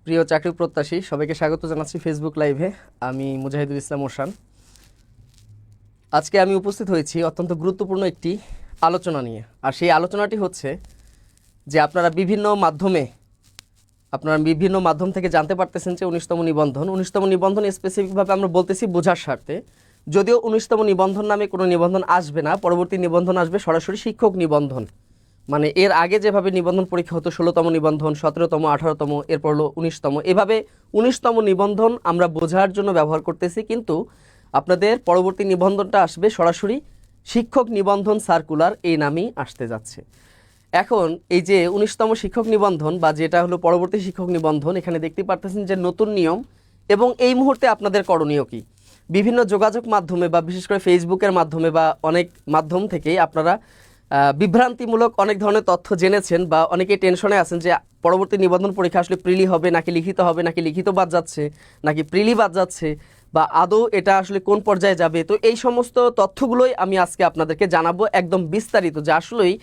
প্রিয় চাকরি প্রত্যাশী সবাইকে স্বাগত জানাচ্ছি ফেসবুক লাইভে। আমি মুজাহিদুল ইসলাম ওশান। আজকে আমি উপস্থিত হয়েছি অত্যন্ত গুরুত্বপূর্ণ একটি আলোচনা নিয়ে। আর সেই আলোচনাটি হচ্ছে যে আপনারা বিভিন্ন মাধ্যম থেকে জানতে পারতেছেন যে 19তম নিবন্ধন স্পেসিফিকভাবে আমরা বলতেছি বোঝার স্বার্থে। যদিও 19তম নিবন্ধন নামে কোনো নিবন্ধন আসবে না, পরবর্তী নিবন্ধন আসবে সরাসরি শিক্ষক নিবন্ধন। মানে এর আগে যেভাবে নিবন্ধন পরীক্ষা হতো 16তম নিবন্ধন, 17তম, 18তম, এরপর হলো 19তম, এভাবে 19তম নিবন্ধন আমরা বোঝার জন্য ব্যবহার করতেছি। কিন্তু আপনাদের পরবর্তী নিবন্ধনটা আসবে সরাসরি শিক্ষক নিবন্ধন সার্কুলার এই নামেই আসতে যাচ্ছে। এখন এই যে 19তম শিক্ষক নিবন্ধন বা যেটা হলো পরবর্তী শিক্ষক নিবন্ধন, এখানে দেখতে পারতেছেন যে নতুন নিয়ম এবং এই মুহূর্তে আপনাদের করণীয় কী। বিভিন্ন যোগাযোগ মাধ্যমে বা বিশেষ করে ফেসবুকের মাধ্যমে বা অনেক মাধ্যম থেকেই আপনারা বিভ্রান্তিমূলক অনেক ধরনের তথ্য জেনেছেন বা অনেকেই টেনশনে আছেন যে পরবর্তী নিবন্ধন পরীক্ষা আসলে প্রিলি হবে নাকি লিখিত হবে, নাকি লিখিত বাদ যাচ্ছে নাকি প্রিলি বাদ যাচ্ছে, বা আদৌ এটা আসলে কোন পর্যায়ে যাবে। তো এই সমস্ত তথ্যগুলোই আমি আজকে আপনাদেরকে জানাবো একদম বিস্তারিত, যে আসলেই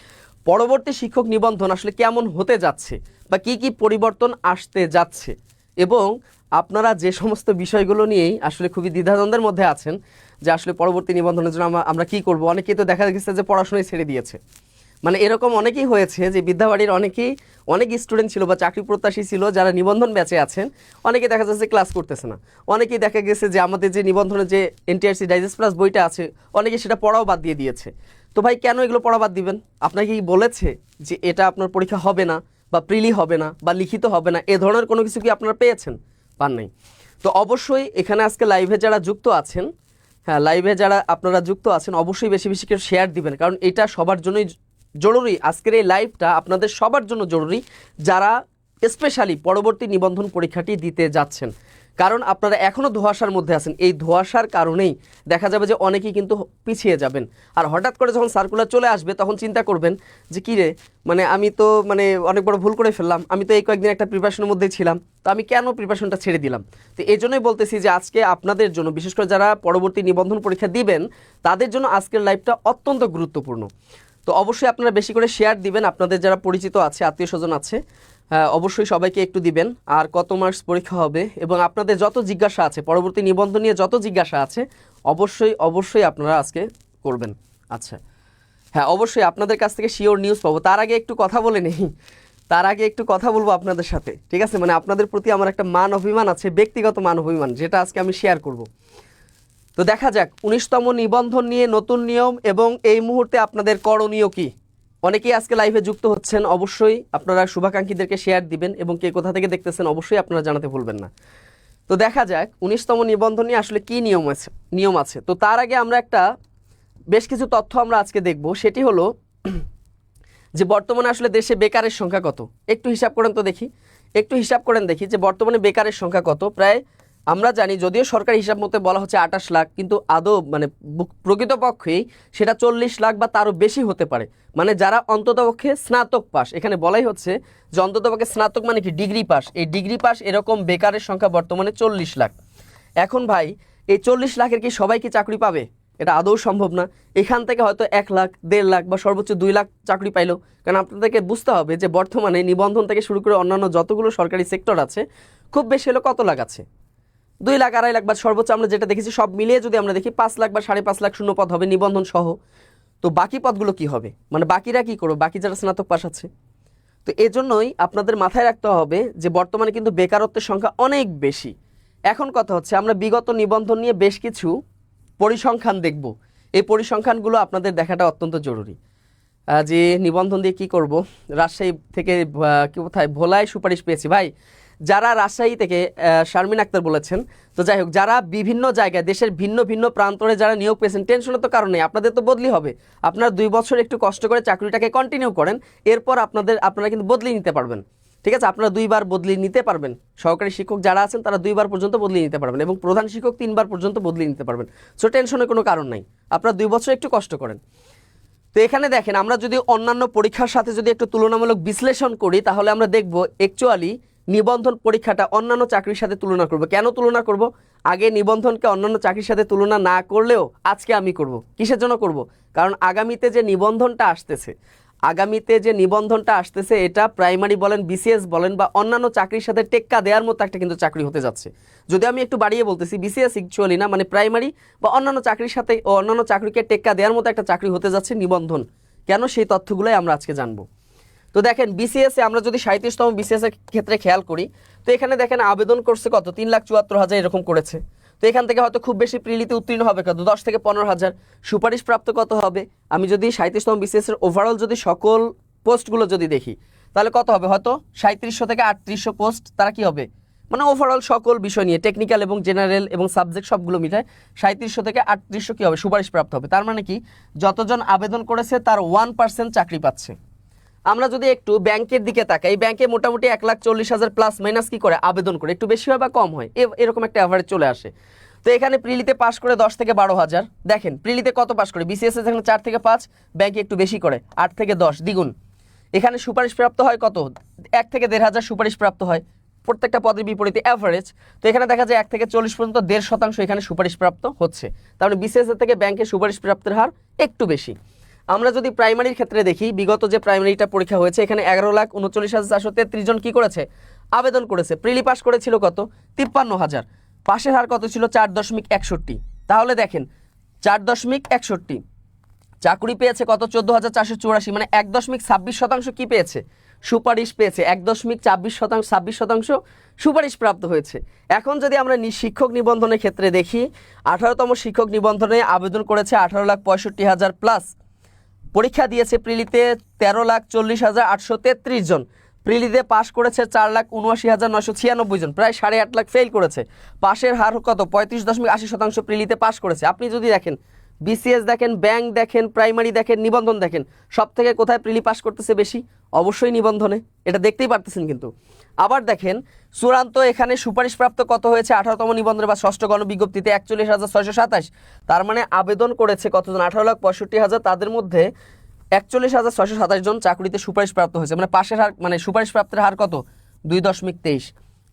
পরবর্তী শিক্ষক নিবন্ধন আসলে কেমন হতে যাচ্ছে বা কি কি পরিবর্তন আসতে যাচ্ছে, এবং আপনারা যে সমস্ত বিষয়গুলো নিয়েই আসলে খুবই দ্বিধাদ্বন্দ্বের মধ্যে আছেন যে আসলে পরবর্তী নিবন্ধনের জন্য আমরা কী করবো। অনেকেই তো দেখা গেছে যে পড়াশোনায় ছেড়ে দিয়েছে। মানে এরকম অনেকেই হয়েছে যে বিদ্যাবাড়ির অনেক স্টুডেন্ট ছিল বা চাকরি প্রত্যাশী ছিল যারা নিবন্ধন ব্যাচে আছেন, অনেকে দেখা যাচ্ছে ক্লাস করতেছে না। অনেকেই দেখা গেছে যে আমাদের যে নিবন্ধনের যে এনটিআরসি ডাইজেস্ট প্লাস বইটা আছে, অনেকে সেটা পড়াও বাদ দিয়ে দিয়েছে। তো ভাই কেন এগুলো পড়া বাদ দিবেন? আপনাকে কি বলেছে যে এটা আপনার পরীক্ষা হবে না বা প্রিলি হবে না বা লিখিত হবে না? এ ধরনের কোনো কিছু কি আপনারা পেয়েছেন? পান নাই। তো অবশ্যই এখানে আজকে লাইভে যারা যুক্ত আছেন, লাইভে যারা আপনারা যুক্ত আছেন অবশ্যই বেশি বেশি করে শেয়ার দিবেন, কারণ এটা সবার জন্যই জরুরি। আজকের এই লাইভটা আপনাদের সবার জন্য জরুরি যারা স্পেশালি পরবর্তী নিবন্ধন পরীক্ষাটি দিতে যাচ্ছেন। কারণ আপনারা এখনও ধোঁয়াশার মধ্যে আছেন, এই ধোঁয়াশার কারণেই দেখা যাবে যে অনেকেই কিন্তু পিছিয়ে যাবেন। আর হঠাৎ করে যখন সার্কুলার চলে আসবে তখন চিন্তা করবেন যে কী রে, মানে আমি তো অনেক বড় ভুল করে ফেললাম, আমি তো এই কয়েকদিন একটা প্রিপারেশনের মধ্যেই ছিলাম, তো আমি কেন প্রিপারেশনটা ছেড়ে দিলাম। তো এই জন্যই বলতেছি যে আজকে আপনাদের জন্য, বিশেষ করে যারা পরবর্তী নিবন্ধন পরীক্ষা দিবেন তাদের জন্য আজকের লাইভটা অত্যন্ত গুরুত্বপূর্ণ। তো অবশ্যই আপনারা বেশি করে শেয়ার দিবেন, আপনাদের যারা পরিচিত আছে, আত্মীয় স্বজন আছে, অবশ্যই সবাইকে একটু দিবেন। আর কত মার্কস পরীক্ষা হবে এবং আপনাদের যত জিজ্ঞাসা আছে, পরবর্তী নিবন্ধন নিয়ে যত জিজ্ঞাসা আছে অবশ্যই আপনারা আজকে করবেন। আচ্ছা, অবশ্যই আপনাদের কাছ থেকে শিওর নিউজ পাবো। তার আগে একটু কথা বলবো আপনাদের সাথে, ঠিক আছে? মানে আপনাদের প্রতি আমার একটা মান অভিমান আছে, ব্যক্তিগত মান অভিমান, যেটা আজকে আমি শেয়ার করব। তো দেখা যাক 19তম নিবন্ধন নিয়ে নতুন নিয়ম এবং এই মুহূর্তে আপনাদের করণীয় কি। অনেকেই আজকে লাইভে যুক্ত হচ্ছেন, অবশ্যই আপনারা শুভাকাঙ্ক্ষীদেরকে শেয়ার দিবেন এবং কে কোথা থেকে দেখতেছেন অবশ্যই আপনারা জানাতে ভুলবেন না। তো দেখা যাক 19তম নিবন্ধন নিয়ে আসলে কি নিয়ম আছে। তো তার আগে আমরা বেশ কিছু তথ্য আমরা আজকে দেখব। সেটি হলো যে বর্তমানে আসলে দেশে বেকারের সংখ্যা কত। একটু হিসাব করেন দেখি যে বর্তমানে বেকারের সংখ্যা কত। প্রায় আমরা জানি, যদিও সরকারি হিসাব মতে বলা হচ্ছে 28 লাখ, কিন্তু আদৌ প্রকৃতপক্ষেই সেটা 40 লাখ বা তারও বেশি হতে পারে। মানে যারা অন্ততপক্ষে স্নাতক পাস, এখানে বলাই হচ্ছে যে অন্ততপক্ষে স্নাতক মানে কি ডিগ্রি পাস, এই ডিগ্রি পাস এরকম বেকারের সংখ্যা বর্তমানে 40 লাখ। এখন ভাই এই 40 লাখের কি সবাই কি চাকরি পাবে? এটা আদৌ সম্ভব না। এখান থেকে হয়তো 1 লাখ, 1.5 লাখ বা সর্বোচ্চ 2 লাখ চাকরি পাইলো। কারণ আপনাদেরকে বুঝতে হবে যে বর্তমানে নিবন্ধন থেকে শুরু করে অন্যান্য যতগুলো সরকারি সেক্টর আছে, খুব বেশি হলো কত লাখ আছে? 2 লাখ, 2.5 লাখ, বা সর্বোচ্চ আমরা যেটা দেখেছি সব মিলিয়ে যদি আমরা দেখি 5 লাখ বা 5.5 লাখ শূন্য পদ হবে নিবন্ধন সহ। তো বাকি পদগুলো কি হবে? মানে বাকিরা কি করবে, বাকি যারা স্নাতক পাস আছে? তো এজন্যই আপনাদের মাথায় রাখতে হবে যে বর্তমানে কিন্তু বেকারত্বের সংখ্যা অনেক বেশি। এখন কথা হচ্ছে আমরা বিগত নিবন্ধন নিয়ে বেশ কিছু পরিসংখ্যান দেখব। এই পরিসংখ্যানগুলো আপনাদের দেখাটা অত্যন্ত জরুরি। যে নিবন্ধন দিয়ে কি করব, রাজশাহী থেকে কোথায় ভোলায় সুপারিশ পেয়েছি ভাই, যারা রাজশাহী থেকে শারমিন আক্তার বলেছেন। তো যাই হোক, যারা বিভিন্ন জায়গায় দেশের ভিন্ন ভিন্ন প্রান্তরে যারা নিয়োগ পেয়েছেন, টেনশনের তো কারণ নেই, আপনাদের তো বদলি হবে। আপনারা 2 বছর একটু কষ্ট করে চাকরিটাকে কন্টিনিউ করেন, এরপর আপনারা কিন্তু বদলি নিতে পারবেন। ঠিক আছে, আপনারা 2 বার বদলি নিতে পারবেন। সহকারী শিক্ষক যারা আছেন তারা 2 বার পর্যন্ত বদলি নিতে পারবেন এবং প্রধান শিক্ষক 3 বার পর্যন্ত বদলি নিতে পারবেন। সো টেনশনের কোনো কারণ নাই, আপনারা 2 বছর একটু কষ্ট করেন। তো এখানে দেখেন, আমরা যদি অন্যান্য পরীক্ষার সাথে যদি একটু তুলনামূলক বিশ্লেষণ করি, তাহলে আমরা দেখব অ্যাকচুয়ালি নিবন্ধন পরীক্ষাটা অন্যান্য চাকরির সাথে তুলনা করব। কেন তুলনা করব? আগে নিবন্ধনকে অন্যান্য চাকরির সাথে তুলনা না করলেও আজকে আমি করব। কিসের জন্য করব? কারণ আগামীতে যে নিবন্ধনটা আসতেছে, আগামীতে যে নিবন্ধনটা আসতেছে এটা প্রাইমারি বলেন, বিসিএস বলেন বা অন্যান্য চাকরির সাথে টেক্কা দেওয়ার মতো একটা কিন্তু চাকরি হতে যাচ্ছে। যদি আমি একটু বাড়িয়ে বলতেছি, বিসিএস অ্যাকচুয়ালি না, মানে প্রাইমারি বা অন্যান্য চাকরির সাথে অন্যান্য চাকরিকে টেক্কা দেওয়ার মতো একটা চাকরি হতে যাচ্ছে নিবন্ধন। কেন, সেই তথ্যগুলোই আমরা আজকে জানবো। তো দেখেন বিসিএসে আমরা যদি 37তম বিসিএস এর ক্ষেত্রে খেয়াল করি, তো এখানে দেখেন আবেদন করছে কত, 3,74,000 এরকম করেছে। তো এখান থেকে হয়তো খুব বেশি প্রিলিতে উত্তীর্ণ হবে কত, 10 থেকে 15,000। সুপারিশ প্রাপ্ত কত হবে, আমি যদি 37তম বিসিএস এর ওভারঅল যদি সকল পোস্টগুলো যদি দেখি, তাহলে কত হবে, হয়তো 3700 থেকে 3800 পোস্ট তারা কি হবে, মানে ওভারঅল সকল বিষয় নিয়ে টেকনিক্যাল এবং জেনারেল এবং সাবজেক্ট সবগুলো মিটায় 3700 থেকে 3800 কি হবে, সুপারিশ প্রাপ্ত হবে। তার মানে কি, যতজন আবেদন করেছে তার 1% চাকরি পাচ্ছে। আমরা যদি একটু ব্যাংকের দিকে তাকাই, ব্যাংকে মোটামুটি 1,40,000 প্লাস মাইনাস কি করে আবেদন করে, একটু বেশি হয় বা কম হয়, এরকম একটা অ্যাভারেজ চলে আসে। তো এখানে প্রিলিতে পাস করে 10 থেকে 12,000, দেখেন প্রিলিতে কত পাস করে, বিসিএস এখানে 4 থেকে 5, ব্যাংকে একটু বেশি করে 8 থেকে 10, দ্বিগুণ। এখানে সুপারিশ প্রাপ্ত হয় কত, 1 থেকে 1,500 সুপারিশ প্রাপ্ত হয় প্রত্যেকটা পদের বিপরীতে অ্যাভারেজ। তো এখানে দেখা যায় 1 থেকে 40 পর্যন্ত 1.5% এখানে সুপারিশ প্রাপ্ত হচ্ছে। তার মানে বিসিএস থেকে ব্যাংকে সুপারিশ প্রাপ্তের হার একটু বেশি। আমরা যদি প্রাইমারির ক্ষেত্রে দেখি, বিগত যে প্রাইমারিটা পরীক্ষা হয়েছে এখানে 11,39,433 জন কি করেছে, আবেদন করেছে। প্রিলি পাস করেছিল কত, 53,000। পাশের হার কত ছিল, 4.61। তাহলে দেখেন 4.61, চাকরি পেয়েছে কত, 14,484, মানে 1.26% কি পেয়েছে, সুপারিশ পেয়েছে। 1.26% সুপারিশ প্রাপ্ত হয়েছে। এখন যদি আমরা শিক্ষক নিবন্ধনের ক্ষেত্রে দেখি, 18তম শিক্ষক নিবন্ধনে আবেদন করেছে 18,65,000 প্লাস, পরীক্ষা দিয়েছে প্রিলিতে 13,40,833 জন, প্রিলিতে পাশ করেছে 4,79,996 জন, প্রায় 8.5 লাখ ফেল করেছে। পাশের হার কত, 35.80% প্রিলিতে পাশ করেছে। আপনি যদি দেখেন বিসিএস দেখেন, ব্যাংক দেখেন, প্রাইমারি দেখেন, নিবন্ধন দেখেন, সব থেকে কোথায় প্রিলি পাস করতেছে বেশি, অবশ্যই নিবন্ধনে, এটা দেখতেই পারতেছেন। কিন্তু আবার দেখেন চূড়ান্ত এখানে সুপারিশপ্রাপ্ত কত হয়েছে 18তম নিবন্ধনে বা ষষ্ঠ গণবিজ্ঞপ্তিতে 41,627। তার মানে আবেদন করেছে কতজন, 18,65,000, তাদের মধ্যে 41,627 জন চাকরিতে সুপারিশপ্রাপ্ত হয়েছে, মানে পাশের হার, মানে সুপারিশপ্রাপ্তের হার কত, 2.23।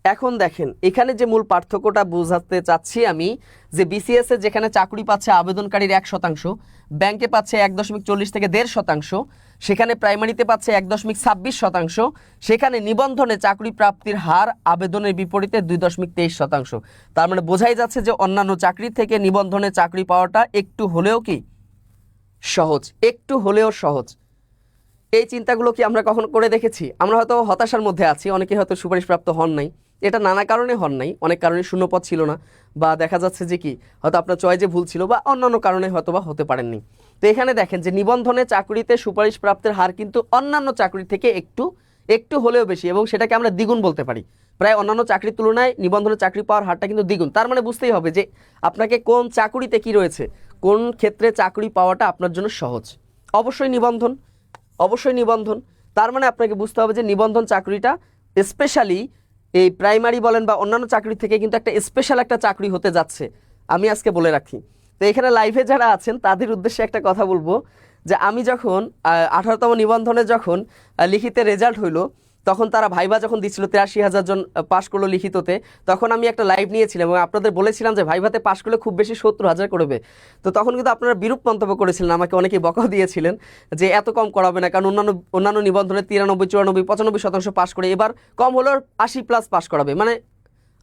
এখন দেখেন এখানে যে মূল পার্থক্যটা বোঝাতে চাচ্ছি আমি, যে বিসিএস এ যেখানে চাকরি পাচ্ছে আবেদনকারীর 1%, ব্যাংকে পাচ্ছে 1.40 থেকে 1.5%, সেখানে প্রাইমারিতে পাচ্ছে 1.26%, সেখানে নিবন্ধনে চাকরি প্রাপ্তির হার আবেদনের বিপরীতে 2.23%। তার মানে বোঝাই যাচ্ছে যে অন্যান্য চাকরি থেকে নিবন্ধনে চাকরি পাওয়াটা একটু হলেও কি সহজ, একটু হলেও সহজ। এই চিন্তাগুলো কি আমরা কখনো করে দেখেছি? আমরা হয়তো হতাশার মধ্যে আছি, অনেকে হয়তো সুপারিশপ্রাপ্ত হন নাই, এটা নানা কারণে হন নাই, অনেক কারণে শূন্যপদ ছিল না, বা দেখা যাচ্ছে যে কি হয়তো আপনার চয়েসে ভুল ছিল, বা অন্যান্য কারণে হয়তো বা হতে পারেননি। তো এখানে দেখেন যে নিবন্ধনে চাকরিতে সুপারিশ প্রাপ্তের হার কিন্তু অন্যান্য চাকরি থেকে একটু হলেও বেশি, এবং সেটাকে আমরা দ্বিগুণ বলতে পারি। প্রায় অন্যান্য চাকরির তুলনায় নিবন্ধনে চাকরি পাওয়ার হারটা কিন্তু দ্বিগুণ। তার মানে বুঝতেই হবে যে আপনাকে কোন চাকরিতে কি রয়েছে, কোন ক্ষেত্রে চাকরি পাওয়াটা আপনার জন্য সহজ। অবশ্যই নিবন্ধন, অবশ্যই নিবন্ধন। তার মানে আপনাকে বুঝতে হবে যে নিবন্ধন চাকরিটা স্পেশালি এই প্রাইমারি বলেন বা অন্যান্য চাকরি থেকে কিন্তু একটা স্পেশাল একটা চাকরি হতে যাচ্ছে, আমি আজকে বলে রাখি। তো এখানে লাইভে যারা আছেন তাদের উদ্দেশ্যে একটা কথা বলবো, যে আমি যখন 18তম নিবন্ধনে যখন লিখিতে রেজাল্ট হইলো, তখন তারা ভাইবা যখন দিচ্ছিল 83,000 জন পাশ করলো লিখিততে, তখন আমি একটা লাইভ নিয়েছিলাম এবং আপনাদের বলেছিলাম যে ভাইভাতে পাশ করলে খুব বেশি 70,000 করবে। তো তখন কিন্তু আপনারা বিরূপ মন্তব্য করেছিলেন, আমাকে অনেকেই বকাও দিয়েছিলেন যে এত কম করাবে না, কারণ অন্যান্য নিবন্ধনে 93, 94, 95% পাশ করে, এবার কম হলেও 80+ পাশ করাবে, মানে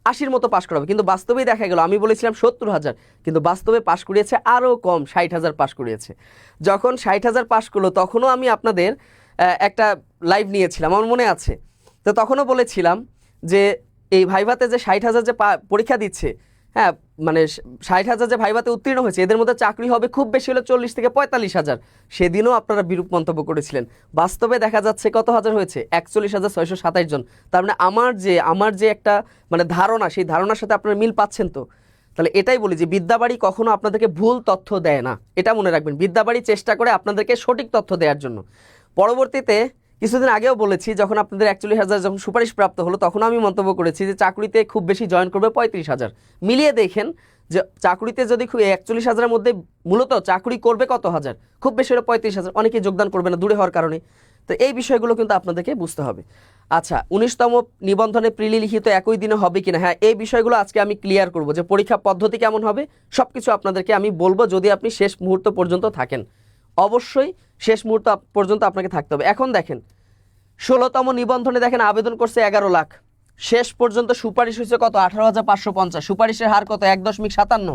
80-র মতো পাশ করাবে। কিন্তু বাস্তবেই দেখা গেল আমি বলেছিলাম 70,000, কিন্তু বাস্তবে পাশ করিয়েছে আরও কম, 60,000 পাশ করিয়েছে। যখন 60,000 পাশ করলো তখনও আমি আপনাদের একটা লাইভ নিয়েছিলাম, আমার মনে আছে। তো তখনও বলেছিলাম যে এই ভাইভাতে যে 60,000 যে পরীক্ষা দিচ্ছে, হ্যাঁ মানে 60,000 যে ভাইভাতে উত্তীর্ণ হয়েছে, এদের মধ্যে চাকরি হবে খুব বেশি হলে 40 থেকে 45,000। সেদিনও আপনারা বিরূপ মন্তব্য করেছিলেন। বাস্তবে দেখা যাচ্ছে কত হাজার হয়েছে, 41,627 জন। তার মানে আমার যে একটা মানে ধারণা, সেই ধারণার সাথে আপনারা মিল পাচ্ছেন। তো তাহলে এটাই বলি যে বিদ্যাবাড়ি কখনো আপনাদেরকে ভুল তথ্য দেয় না, এটা মনে রাখবেন। বিদ্যাবাড়ি চেষ্টা করে আপনাদেরকে সঠিক তথ্য দেওয়ার জন্য। পরবর্তীতে কিছুদিন আগেও বলেছি, যখন আপনাদের 41,000 যখন সুপারিশ প্রাপ্ত হলো, তখন আমি মন্তব্য করেছি যে চাকরিতে খুব বেশি জয়েন করবে 35,000। মিলিয়ে দেখেন যে চাকরিতে যদি 41,000-এর মধ্যে মূলত চাকরি করবে কত হাজার, খুব বেশি হলে 35,000, অনেকেই যোগদান করবে না দূরে হওয়ার কারণে। তো এই বিষয়গুলো কিন্তু আপনাদেরকে বুঝতে হবে। আচ্ছা, 19তম নিবন্ধনে প্রিলি লিখিত একই দিনে হবে কিনা, হ্যাঁ এই বিষয়গুলো আজকে আমি ক্লিয়ার করব, যে পরীক্ষা পদ্ধতি কেমন হবে সব কিছু আপনাদেরকে আমি বলবো, যদি আপনি শেষ মুহূর্ত পর্যন্ত থাকেন। অবশ্যই শেষ মুহূর্ত পর্যন্ত আপনাকে থাকতে হবে। এখন দেখেন 16তম নিবন্ধনে দেখেন আবেদন করছে 11 লাখ, শেষ পর্যন্ত সুপারিশ হয়েছে কত 18,550, সুপারিশের হার কত 1.57।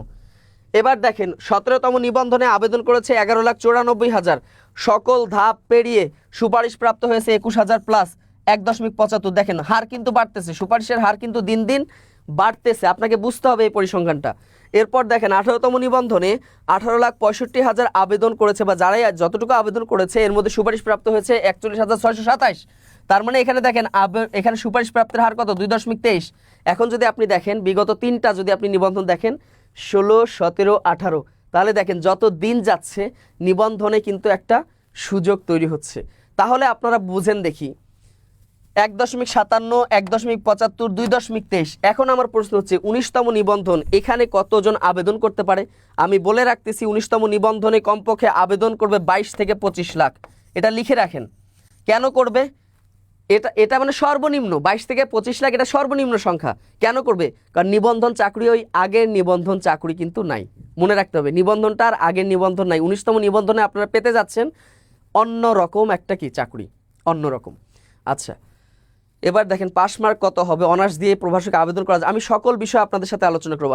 এবার দেখেন 17তম নিবন্ধনে আবেদন করেছে 11,94,000, সকল ধাপ পেরিয়ে সুপারিশ প্রাপ্ত হয়েছে 21,000 প্লাস 1.75। দেখেন হার কিন্তু বাড়তেছে, সুপারিশের হার কিন্তু দিন দিন বাড়তেছে, আপনাকে বুঝতে হবে এই পরিসংখ্যানটা। এরপর দেখেন 18তম নিবন্ধনে 18,65,000 আবেদন করেছে, বা যারাই যতটুকু আবেদন করেছে এর মধ্যে সুপারিশ প্রাপ্ত হয়েছে 41,627। তার মানে এখানে দেখেন এখানে সুপারিশ প্রাপ্তের হার কত 2.23। এখন যদি আপনি দেখেন বিগত 3টা যদি আপনি নিবন্ধন দেখেন 16, 17, 18, তাহলে দেখেন যত দিন যাচ্ছে নিবন্ধনে কিন্তু একটা সুযোগ তৈরি হচ্ছে। তাহলে আপনারা বুঝেন দেখি 1.57, 1.75, 2.23। এখন আমার প্রশ্ন হচ্ছে 19তম নিবন্ধন, এখানে কতজন আবেদন করতে পারে? আমি বলে রাখতেছি 19তম নিবন্ধনে কমপক্ষে আবেদন করবে 22 থেকে 25 লাখ। এটা লিখে রাখেন। কেন করবে? এটা মানে সর্বনিম্ন 22 থেকে 25 লাখ, এটা সর্বনিম্ন সংখ্যা। কেন করবে? কারণ নিবন্ধন চাকরি ওই আগের নিবন্ধন চাকরি কিন্তু নাই, মনে রাখতে হবে নিবন্ধনটা আর আগের নিবন্ধন নাই। 19তম নিবন্ধনে আপনারা পেতে যাচ্ছেন অন্য রকম একটা কি চাকরি, অন্যরকম। আচ্ছা, এবার দেখেন পাস মার্ক কত হবে অনার্স দিয়ে প্রভাষকে আবেদন করা যায়। আমি সকল বিষয় আপনাদের সাথে আলোচনা করব,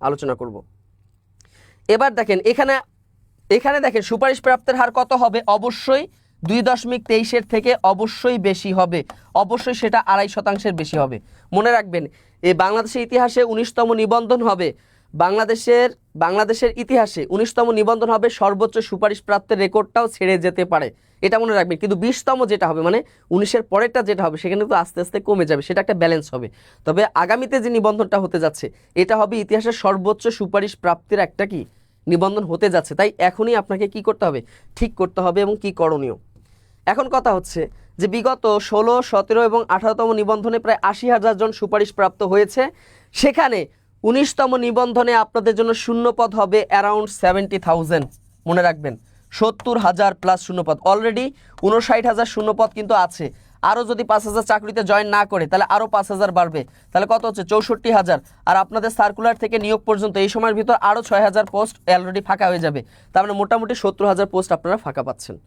আলোচনা করব। এবার দেখেন এখানে দেখেন সুপারিশ প্রাপ্তের হার কত হবে? অবশ্যই 2.23-এর থেকে অবশ্যই বেশি হবে, অবশ্যই সেটা 2.5% বেশি হবে। মনে রাখবেন এই বাংলাদেশের ইতিহাসে 19তম নিবন্ধন হবে, বাংলাদেশের ইতিহাসে 19তম নিবন্ধন হবে, সর্বোচ্চ সুপারিশ প্রাপ্তের রেকর্ডটাও ছেড়ে যেতে পারে, এটা মনে রাখবেন। কিন্তু 20তম যেটা হবে মানে 19-এর পরেরটা যেটা হবে সেখানে তো আস্তে আস্তে কমে যাবে, সেটা একটা ব্যালেন্স হবে। তবে আগামীতে যে নিবন্ধনটা হতে যাচ্ছে এটা হবে ইতিহাসের সর্বোচ্চ সুপারিশ প্রাপ্তির একটা কি নিবন্ধন হতে যাচ্ছে। তাই এখনই আপনাকে কি করতে হবে, ঠিক করতে হবে এবং কি করণীয়। এখন কথা হচ্ছে যে বিগত 16, 17 এবং 18তম নিবন্ধনে প্রায় 80,000 জন সুপারিশ প্রাপ্ত হয়েছে, সেখানে 19তম নিবন্ধনে আপনাদের জন্য শূন্যপদ হবে অ্যারাউন্ড 70,000। মনে রাখবেন 70,000 প্লাস শূন্যপদ, অলরেডি 59,000 শূন্যপদ কিন্তু আছে। আরও যদি 5,000 চাকরিতে জয়েন না করে তাহলে আরও 5,000 বাড়বে, তাহলে কত হচ্ছে 64,000। আর আপনাদের সার্কুলার থেকে নিয়োগ পর্যন্ত এই সময়ের ভিতর আরও 6,000 পোস্ট অলরেডি ফাঁকা হয়ে যাবে। তার মানে মোটামুটি 70,000 পোস্ট আপনারা ফাঁকা পাচ্ছেন।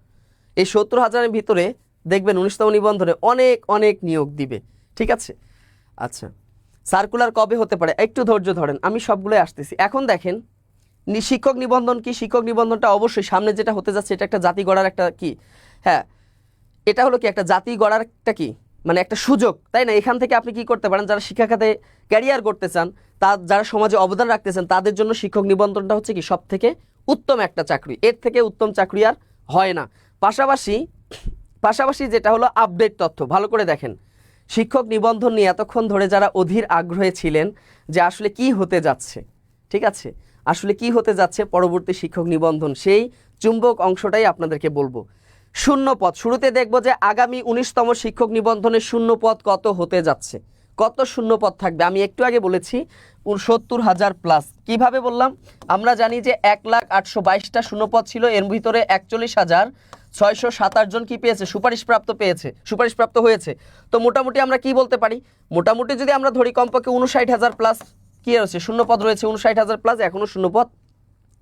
এই 70,000-এর ভিতরে দেখবেন 19তম নিবন্ধনে অনেক অনেক নিয়োগ দিবে, ঠিক আছে। আচ্ছা, সার্কুলার কবে হতে পারে? একটু ধৈর্য ধরেন, আমি সবগুলোই আসতেছি। এখন দেখেন শিক্ষক নিবন্ধন কি, শিক্ষক নিবন্ধনটা অবশ্যই সামনে যেটা হতে যাচ্ছে এটা একটা জাতি গড়ার একটা কি, হ্যাঁ এটা হলো কি একটা জাতি গড়ার একটা কি মানে একটা সুযোগ, তাই না? এখান থেকে আপনি কি করতে পারেন, যারা শিক্ষা খাতে ক্যারিয়ার করতে চান, যারা সমাজে অবদান রাখতে চান, তাদের জন্য শিক্ষক নিবন্ধনটা হচ্ছে কি সব থেকে উত্তম একটা চাকরি, এর থেকে উত্তম চাকরি আর হয় না। পাশাপাশি যেটা হলো আপডেট তথ্য, ভালো করে দেখেন শিক্ষক নিবন্ধন নিয়ে এতক্ষণ ধরে যারা অধীর আগ্রহে ছিলেন যে আসলে কি হতে যাচ্ছে, ঠিক আছে, আসলে কি হতে যাচ্ছে পরবর্তী শিক্ষক নিবন্ধন, সেই চুম্বক অংশটাই আপনাদেরকে বলবো। শূন্যপদ, শুরুতে দেখব যে আগামী 19তম শিক্ষক নিবন্ধনের শূন্যপদ কত হতে যাচ্ছে, কত শূন্যপদ থাকবে। আমি একটু আগে বলেছি 70,000 প্লাস। কিভাবে বললাম? আমরা জানি যে 1,822টা শূন্যপদ ছিল, এর ভিতরে 41,627 জন কি পেয়েছে, সুপারিশপ্রাপ্ত হয়েছে। তো মোটামুটি আমরা কি বলতে পারি, মোটামুটি যদি আমরা ধরি কমপক্ষে 59,000 প্লাস কি রয়েছে, শূন্যপদ রয়েছে 59,000 প্লাস, এখনো শূন্যপদ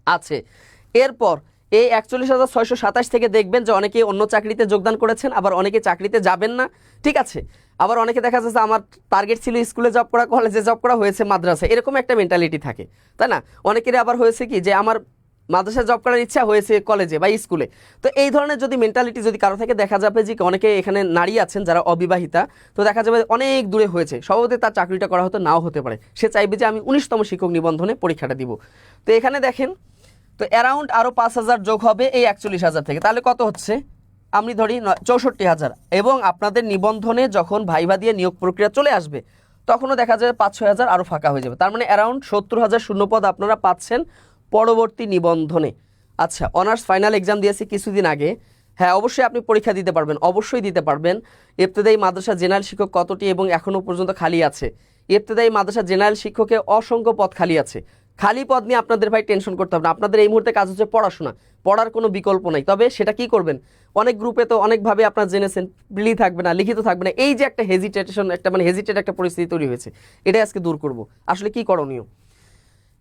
আছে। এরপর এই 41,627 থেকে দেখবেন যে অনেকে অন্য চাকরিতে যোগদান করেছেন, আবার অনেকে চাকরিতে যাবেন না, ঠিক আছে। আবার অনেকে দেখা যাচ্ছে আমার টার্গেট ছিল স্কুলে জব করা, কলেজে জব করা, হয়েছে মাদ্রাসা, এরকম একটা মেন্টালিটি থাকে, তাই না? অনেকেরই আবার হয়েছে কি যে আমার মাদ্রাসায় জব করার ইচ্ছা, হয়েছে কলেজে বা স্কুলে। তো এই ধরনের যদি মেন্টালিটি যদি কারো থেকে দেখা যাবে যে অনেকে এখানে নারী আছেন যারা অবিবাহিতা, তো দেখা যাবে অনেক দূরে হয়েছে, স্বভাবতই তার চাকরিটা করা হয়তো নাও হতে পারে, সে চাইবে যে আমি 19তম শিক্ষক নিবন্ধনে পরীক্ষাটা দিব। তো এখানে দেখেন তো অ্যারাউন্ড আরও 5,000 যোগ হবে এই 41,000 থেকে, তাহলে কত হচ্ছে, আমি ধরি 64,000। এবং আপনাদের নিবন্ধনে যখন ভাইভা দিয়ে নিয়োগ প্রক্রিয়া চলে আসবে তখনও দেখা যাবে 5-6,000 আরও ফাঁকা হয়ে যাবে। তার মানে অ্যারাউন্ড 70,000 শূন্যপদ আপনারা পাচ্ছেন পরবর্তী নিবন্ধনে। আচ্ছা, অনার্স ফাইনাল এক্সাম দিয়েছি কিছুদিন আগে, হ্যাঁ অবশ্যই আপনি পরীক্ষা দিতে পারবেন, অবশ্যই দিতে পারবেন। ইবতেদায়ী মাদ্রাসা জেনারেল শিক্ষক কতটি এবং এখনও পর্যন্ত খালি আছে? ইবতেদায়ী মাদ্রাসা জেনারেল শিক্ষকে অসংখ্য পদ খালি আছে। খালি পদ নিয়ে আপনাদের ভাই টেনশন করতে হবে না, আপনাদের এই মুহূর্তে কাজ হচ্ছে পড়াশোনা, পড়ার কোনো বিকল্প নাই। তবে সেটা কি করবেন, অনেক গ্রুপে তো অনেকভাবে আপনারা জেনেছেন প্লি থাকবে না, লিখিত থাকবে না, এই যে একটা হেজিটেট একটা পরিস্থিতি তৈরি হয়েছে, এটাই আজকে দূর করব। আসলে কি করণীয়?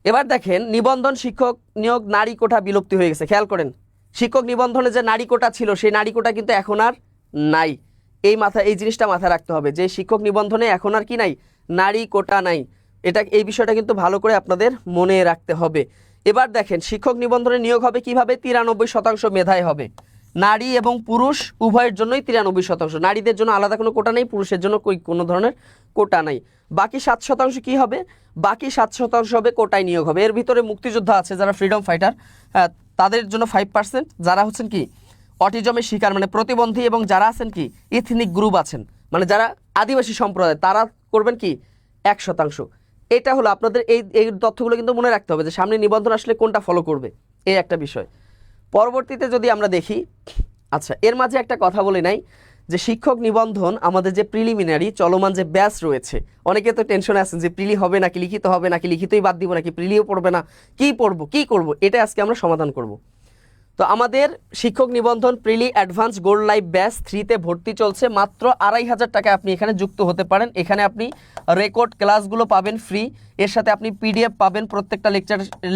এবার দেখেন নিবন্ধন শিক্ষক নিয়োগ নারী কোটা বিলুপ্তি হয়ে গেছে। খেয়াল করেন, শিক্ষক নিবন্ধনে যে নারী কোটা ছিল সেই নারী কোটা কিন্তু এখন আর নাই। এই জিনিসটা মাথায় রাখতে হবে যে শিক্ষক নিবন্ধনে এখন আর কি নাই, নারী কোটা নাই। এই বিষয়টা কিন্তু ভালো করে আপনাদের মনে রাখতে হবে। এবার দেখেন শিক্ষক নিবন্ধনে নিয়োগ হবে কিভাবে, 93% মেধায় হবে। নারী এবং পুরুষ উভয়ের জন্যই 93%। নারীদের জন্য আলাদা কোনো কোটা নেই, পুরুষের জন্য কোনো ধরনের কোটা নাই। বাকি 7% কি হবে, বাকি 7% হবে কোটায় নিয়োগ হবে। এর ভিতরে মুক্তিযোদ্ধা আছে যারা ফ্রিডম ফাইটার, তাদের জন্য 5%, যারা হচ্ছেন কি অটিজমের শিকার মানে প্রতিবন্ধী, এবং যারা আছেন কি ইথনিক গ্রুপ আছেন মানে যারা আদিবাসী সম্প্রদায়, তারা করবেন কি 1%। এটা হলো আপনাদের এই তথ্যগুলো কিন্তু মনে রাখতে হবে যে সামনে নিবন্ধন আসলে কোনটা ফলো করবে, এই একটা বিষয়। পরবর্তীতে যদি আমরা দেখি, আচ্ছা এর মাঝে একটা কথা বলে নাই যে শিক্ষক নিবন্ধন আমাদের যে প্রিলিমিনারি চলমান যে ব্যাচ রয়েছে, অনেকে তো টেনশনে আছেন যে প্রিলি হবে নাকি লিখিত হবে, নাকি লিখিতই বাদ দিব, নাকি প্রিলিও পড়বে না, কি পড়বো কি করব, এটা আজকে আমরা সমাধান করব। তো আমাদের শিক্ষক নিবন্ধন প্রিলি অ্যাডভান্স গোল্ড লাইফ ব্যাচ 3-তে ভর্তি চলছে। মাত্র 2500 টাকায় আপনি এখানে যুক্ত হতে পারেন। এখানে আপনি রেকর্ড ক্লাসগুলো পাবেন ফ্রি, এর সাথে আপনি পিডিএফ পাবেন, প্রত্যেকটা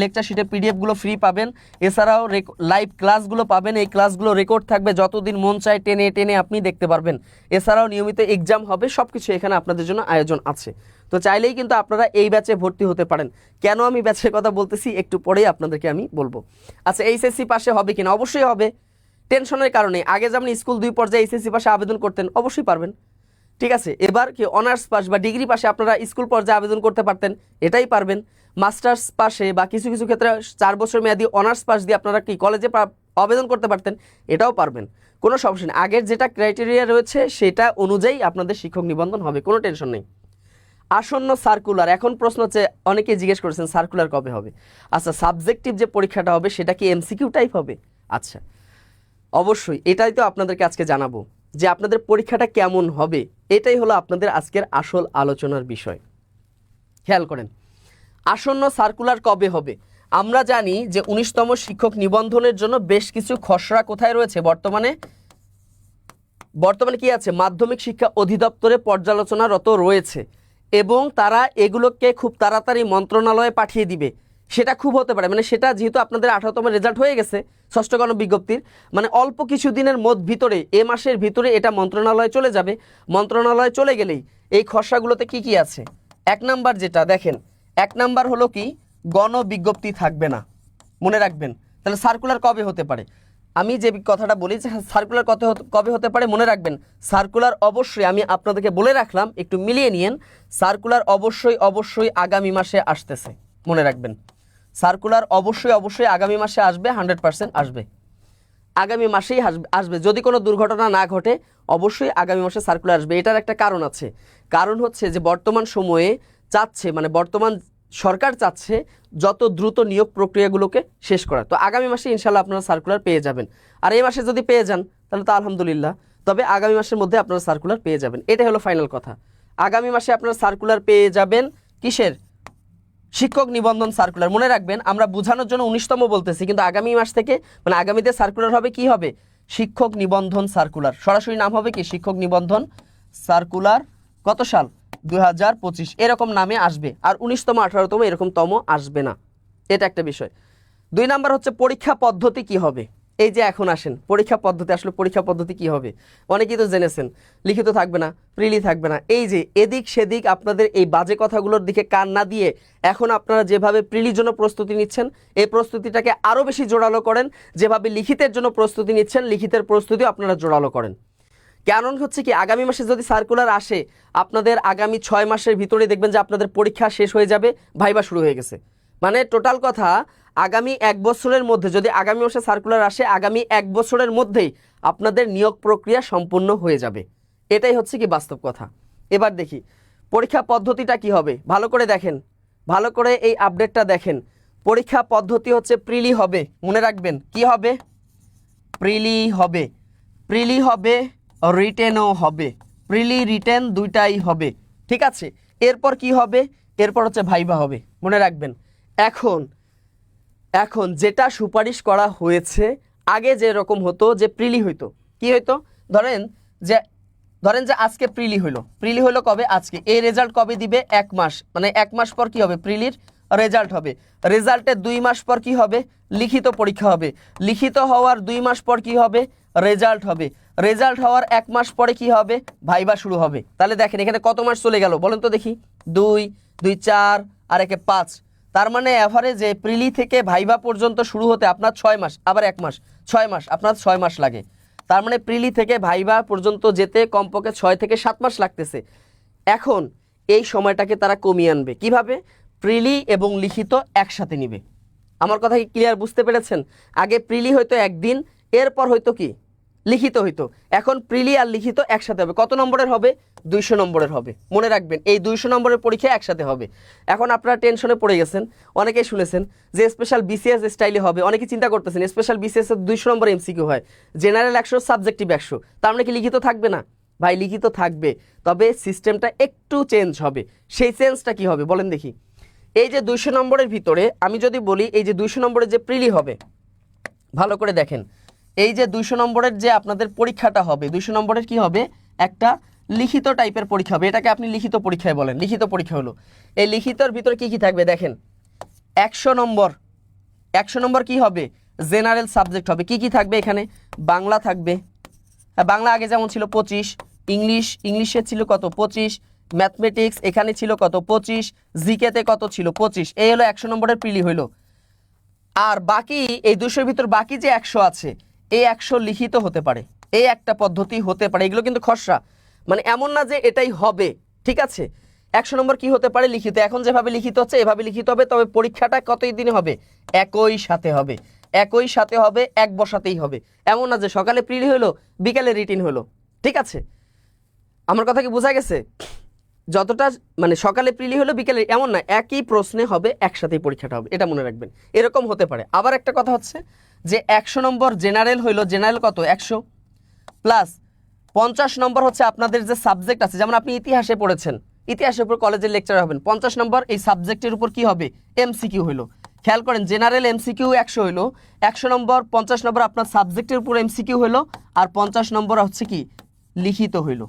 লেকচার শিটে পিডিএফগুলো ফ্রি পাবেন। এছাড়াও লাইভ ক্লাসগুলো পাবেন, এই ক্লাসগুলো রেকর্ড থাকবে, যতদিন মন চায় টেনে টেনে আপনি দেখতে পারবেন। এছাড়াও নিয়মিত এক্সাম হবে, সব কিছু এখানে আপনাদের জন্য আয়োজন আছে। তো চাইলেই কিন্তু আপনারা এই ব্যাচে ভর্তি হতে পারেন। কেন আমি ব্যাচের কথা বলতেছি একটু পরেই আপনাদেরকে আমি বলবো। আচ্ছা এইচএসসি পাশে হবে কিনা, অবশ্যই হবে, টেনশনের কারণে। আগে যেমন স্কুল 2 পর্যায়ে এইচএসসি পাশে আবেদন করতেন, অবশ্যই পারবেন, ঠিক আছে। এবার কি অনার্স পাস বা ডিগ্রি পাশে আপনারা স্কুল পর্যায়ে আবেদন করতে পারতেন, এটাই পারবেন। মাস্টার্স পাশে বা কিছু কিছু ক্ষেত্রে 4 বছর মেয়াদী অনার্স পাস দিয়ে আপনারা কি কলেজে আবেদন করতে পারতেন, এটাও পারবেন, কোনো সমস্যা নেই। আগের যেটা ক্রাইটেরিয়া রয়েছে সেটা অনুযায়ী আপনাদের শিক্ষক নিবন্ধন হবে, কোনো টেনশন নেই। আসন্ন সার্কুলার, এখন প্রশ্ন হচ্ছে অনেকেই জিজ্ঞেস করেছেন সার্কুলার কবে হবে। আচ্ছা সাবজেক্টিভ যে পরীক্ষাটা হবে সেটা কি এমসিকিউ টাইপ হবে? আচ্ছা অবশ্যই, এটাই তো আপনাদেরকে আজকে জানাবো যে আপনাদের পরীক্ষাটা কেমন হবে। এটাই হলো আপনাদের আজকের আসল আলোচনার বিষয়। খেয়াল করেন, আসন্ন সার্কুলার কবে হবে। আমরা জানি যে 19তম শিক্ষক নিবন্ধনের জন্য বেশ কিছু খসড়া কোথায় রয়েছে, বর্তমানে কি আছে, মাধ্যমিক শিক্ষা অধিদপ্তরে পর্যালোচনারত রয়েছে, এবং তারা এগুলোকে খুব তাড়াতাড়ি মন্ত্রণালয়ে পাঠিয়ে দিবে। সেটা খুব হতে পারে মানে সেটা যেহেতু আপনাদের 18তম রেজাল্ট হয়ে গেছে ষষ্ঠ গণবিজ্ঞপ্তির, মানে অল্প কিছুদিনের ভিতরে, এ মাসের ভিতরে এটা মন্ত্রণালয়ে চলে যাবে। মন্ত্রণালয়ে চলে গেলেই এই খসড়াগুলোতে কি কি আছে, 1 নাম্বার যেটা দেখেন, 1 নাম্বার হলো কি গণবিজ্ঞপ্তি থাকবে না, মনে রাখবেন। তাহলে সার্কুলার কবে হতে পারে, আমি যে কথাটা বলি যে সার্কুলার কবে হতে পারে মনে রাখবেন। সার্কুলার অবশ্যই আমি আপনাদেরকে বলে রাখলাম, একটু মিলিয়ে নিয়েন। সার্কুলার অবশ্যই আগামী মাসে আসতেছে, মনে রাখবেন। সার্কুলার অবশ্যই আগামী মাসে আসবে, 100% আসবে, আগামী মাসেই আসবে। যদি কোনো দুর্ঘটনা না ঘটে অবশ্যই আগামী মাসে সার্কুলার আসবে। এটার একটা কারণ আছে, কারণ হচ্ছে যে বর্তমান সময়ে মানে বর্তমান সরকার চাচ্ছে যত দ্রুত নিয়োগ প্রক্রিয়াগুলোকে শেষ করা। তো আগামী মাসে ইনশাল্লাহ আপনারা সার্কুলার পেয়ে যাবেন। আর এই মাসে যদি পেয়ে যান তাহলে তো আলহামদুলিল্লাহ, তবে আগামী মাসের মধ্যে আপনারা সার্কুলার পেয়ে যাবেন। এটাই হলো ফাইনাল কথা, আগামী মাসে আপনারা সার্কুলার পেয়ে যাবেন। কিসের? শিক্ষক নিবন্ধন সার্কুলার। মনে রাখবেন আমরা বোঝানোর জন্য 19তম বলতেছি, কিন্তু আগামী মাস থেকে মানে আগামীতে সার্কুলার হবে, কি হবে, শিক্ষক নিবন্ধন সার্কুলার। সরাসরি নাম হবে কি শিক্ষক নিবন্ধন সার্কুলার। কত সাল? 2025 এরকম নামে আসবে। আর 19তম 18তম এরকম আসবে না, এটা একটা বিষয়। 2 নাম্বার হচ্ছে পরীক্ষা পদ্ধতি কি হবে। এই যে এখন আসেন পরীক্ষা পদ্ধতি, আসলে পরীক্ষা পদ্ধতি কি হবে অনেকেই তো জেনেছেন, লিখিত থাকবে না, প্রিলি থাকবে না। এই যে এদিক সেদিক আপনাদের এই বাজে কথাগুলোর দিকে কান না দিয়ে এখন আপনারা যেভাবে প্রিলির জন্য প্রস্তুতি নিচ্ছেন এই প্রস্তুতিটাকে আরও বেশি জোরালো করেন। যেভাবে লিখিতের জন্য প্রস্তুতি নিচ্ছেন লিখিতের প্রস্তুতিও আপনারা জোরালো করেন। কারণ হচ্ছে কি আগামী মাসে যদি সার্কুলার আসে আপনাদের আগামী 6 মাসের ভিতরে দেখবেন যে আপনাদের পরীক্ষা শেষ হয়ে যাবে, ভাইবা শুরু হয়ে গেছে। মানে টোটাল কথা আগামী 1 বছরের মধ্যে যদি আগামী মাসে সার্কুলার আসে, আগামী 1 বছরের মধ্যেই আপনাদের নিয়োগ প্রক্রিয়া সম্পূর্ণ হয়ে যাবে। এটাই হচ্ছে কি বাস্তব কথা। এবার দেখি পরীক্ষা পদ্ধতিটা কি হবে, ভালো করে দেখেন, ভালো করে এই আপডেটটা দেখেন। পরীক্ষা পদ্ধতি হচ্ছে প্রিলি হবে, মনে রাখবেন কি হবে, প্রিলি হবে, প্রিলি হবে, রিটেনও হবে, প্রিলি রিটেন দুইটাই হবে, ঠিক আছে। এরপর কি হবে, এরপর হচ্ছে ভাইবা হবে, মনে রাখবেন। এখন যেটা সুপারিশ করা হয়েছে, আগে যে রকম হতো যে প্রিলি হইতো, কি হইতো, ধরেন যে আজকে প্রিলি হইলো কবে, আজকে, এই রেজাল্ট কবে দিবে, 1 মাস, মানে 1 মাস পর কি হবে, প্রিলির রেজাল্ট হবে, রেজাল্টের 2 মাস পর কি হবে, লিখিত পরীক্ষা হবে, লিখিত হওয়ার 2 মাস পর কি হবে, রেজাল্ট হবে, রেজাল্ট হওয়ার 1 মাস পরে কি হবে, ভাইবা শুরু হবে। তাহলে দেখেন এখানে কত মাস চলে গেল বলেন তো দেখি, 2 2 4 আর 1 5, তার মানে অ্যাভারেজে প্রিলি থেকে ভাইবা পর্যন্ত শুরু হতে আপনার 6 মাস, আবার 1 মাস, 6 মাস, আপনার 6 মাস লাগে। তার মানে প্রিলি থেকে ভাইবা পর্যন্ত যেতে কমপক্ষে 6 থেকে 7 মাস লাগতেছে। এখন এই সময়টাকে তারা কমিয়ে আনবে কিভাবে, প্রিলি এবং লিখিত একসাথে নিবে। আমার কথা কি ক্লিয়ার, বুঝতে পেরেছেন? আগে প্রিলি হয়তো একদিন, এরপর হয়তো কি লিখিত হইতো, এখন প্রিলি আর লিখিত একসাথে হবে। কত নম্বরের হবে, 200 নম্বরের হবে। মনে রাখবেন এই 200 নম্বরের পরীক্ষা একসাথে হবে। এখন আপনারা টেনশনে পড়ে গেছেন, অনেকেই শুনেছেন যে স্পেশাল বিসিএস স্টাইলে হবে, অনেকে চিন্তা করতেছেন স্পেশাল বিসিএস এর 200 নম্বর এমসিকিউ হয়, জেনারেল 100, সাবজেক্টিভ 100, তার মানে কি লিখিত থাকবে না? ভাই লিখিত থাকবে, তবে সিস্টেমটা একটু চেঞ্জ হবে। সেই চেঞ্জটা কি হবে বলেন দেখি। এই যে 200 নম্বরের ভিতরে আমি যদি বলি, এই যে 200 নম্বরের যে প্রিলি হবে, ভালো করে দেখেন, এই যে 200 নম্বরের যে আপনাদের পরীক্ষাটা হবে, 200 নম্বরের কি হবে, একটা লিখিত টাইপের পরীক্ষা হবে। এটাকে আপনি লিখিত পরীক্ষায় বলেন, লিখিত পরীক্ষা হলো। এই লিখিতর ভিতরে কি কি থাকবে দেখেন, 100 নম্বর, 100 নম্বর কি হবে, জেনারেল সাবজেক্ট হবে। কি কি থাকবে এখানে, বাংলা থাকবে, বাংলা আগে যেমন ছিল 25, ইংলিশে ছিল কত 25, ম্যাথমেটিক্স এখানে ছিল কত 25, জিকেতে কত ছিল 25। এই হলো 100 নম্বরের প্রিলি হইলো। আর বাকি এই 200-র ভিতর বাকি যে 100 আছে, এই 100 লিখিত হতে পারে, এই একটা পদ্ধতি হতে পারে। এগুলো কিন্তু খসড়া, মানে এমন না যে এটাই হবে, ঠিক আছে? 100 নম্বর কি হতে পারে, লিখিত। এখন যেভাবে লিখিত হচ্ছে এভাবে লিখিত হবে, তবে পরীক্ষাটা কতই দিনে হবে, একই সাথে হবে, একই সাথে হবে, এক বসাতেই হবে। এমন না যে সকালে প্রিলি হলো বিকালে রিটিন হলো, ঠিক আছে? আমার কথা কি বোঝা গেছে? যতটা মানে সকালে প্রিলি হলো বিকেলে এমন না, একই প্রশ্নে হবে, একসাথেই পরীক্ষাটা হবে, এটা মনে রাখবেন। এরকম হতে পারে। আবার একটা কথা হচ্ছে যে 100 নম্বর জেনারেল হইলো, জেনারেল কত 100 প্লাস 50 নম্বর হচ্ছে আপনাদের যে সাবজেক্ট আছে, যেমন আপনি ইতিহাসে পড়েছেন, ইতিহাসের উপর কলেজের লেকচার হবেন, 50 নম্বর এই সাবজেক্টের উপর কি হবে, এমসিকিউ হইলো। খেয়াল করেন, জেনারেল এমসিকিউ 100 হইলো, 100 নম্বর 50 নম্বর আপনার সাবজেক্টের উপর এমসিকিউ হইলো, আর 50 নম্বর হচ্ছে কি লিখিত হইলো,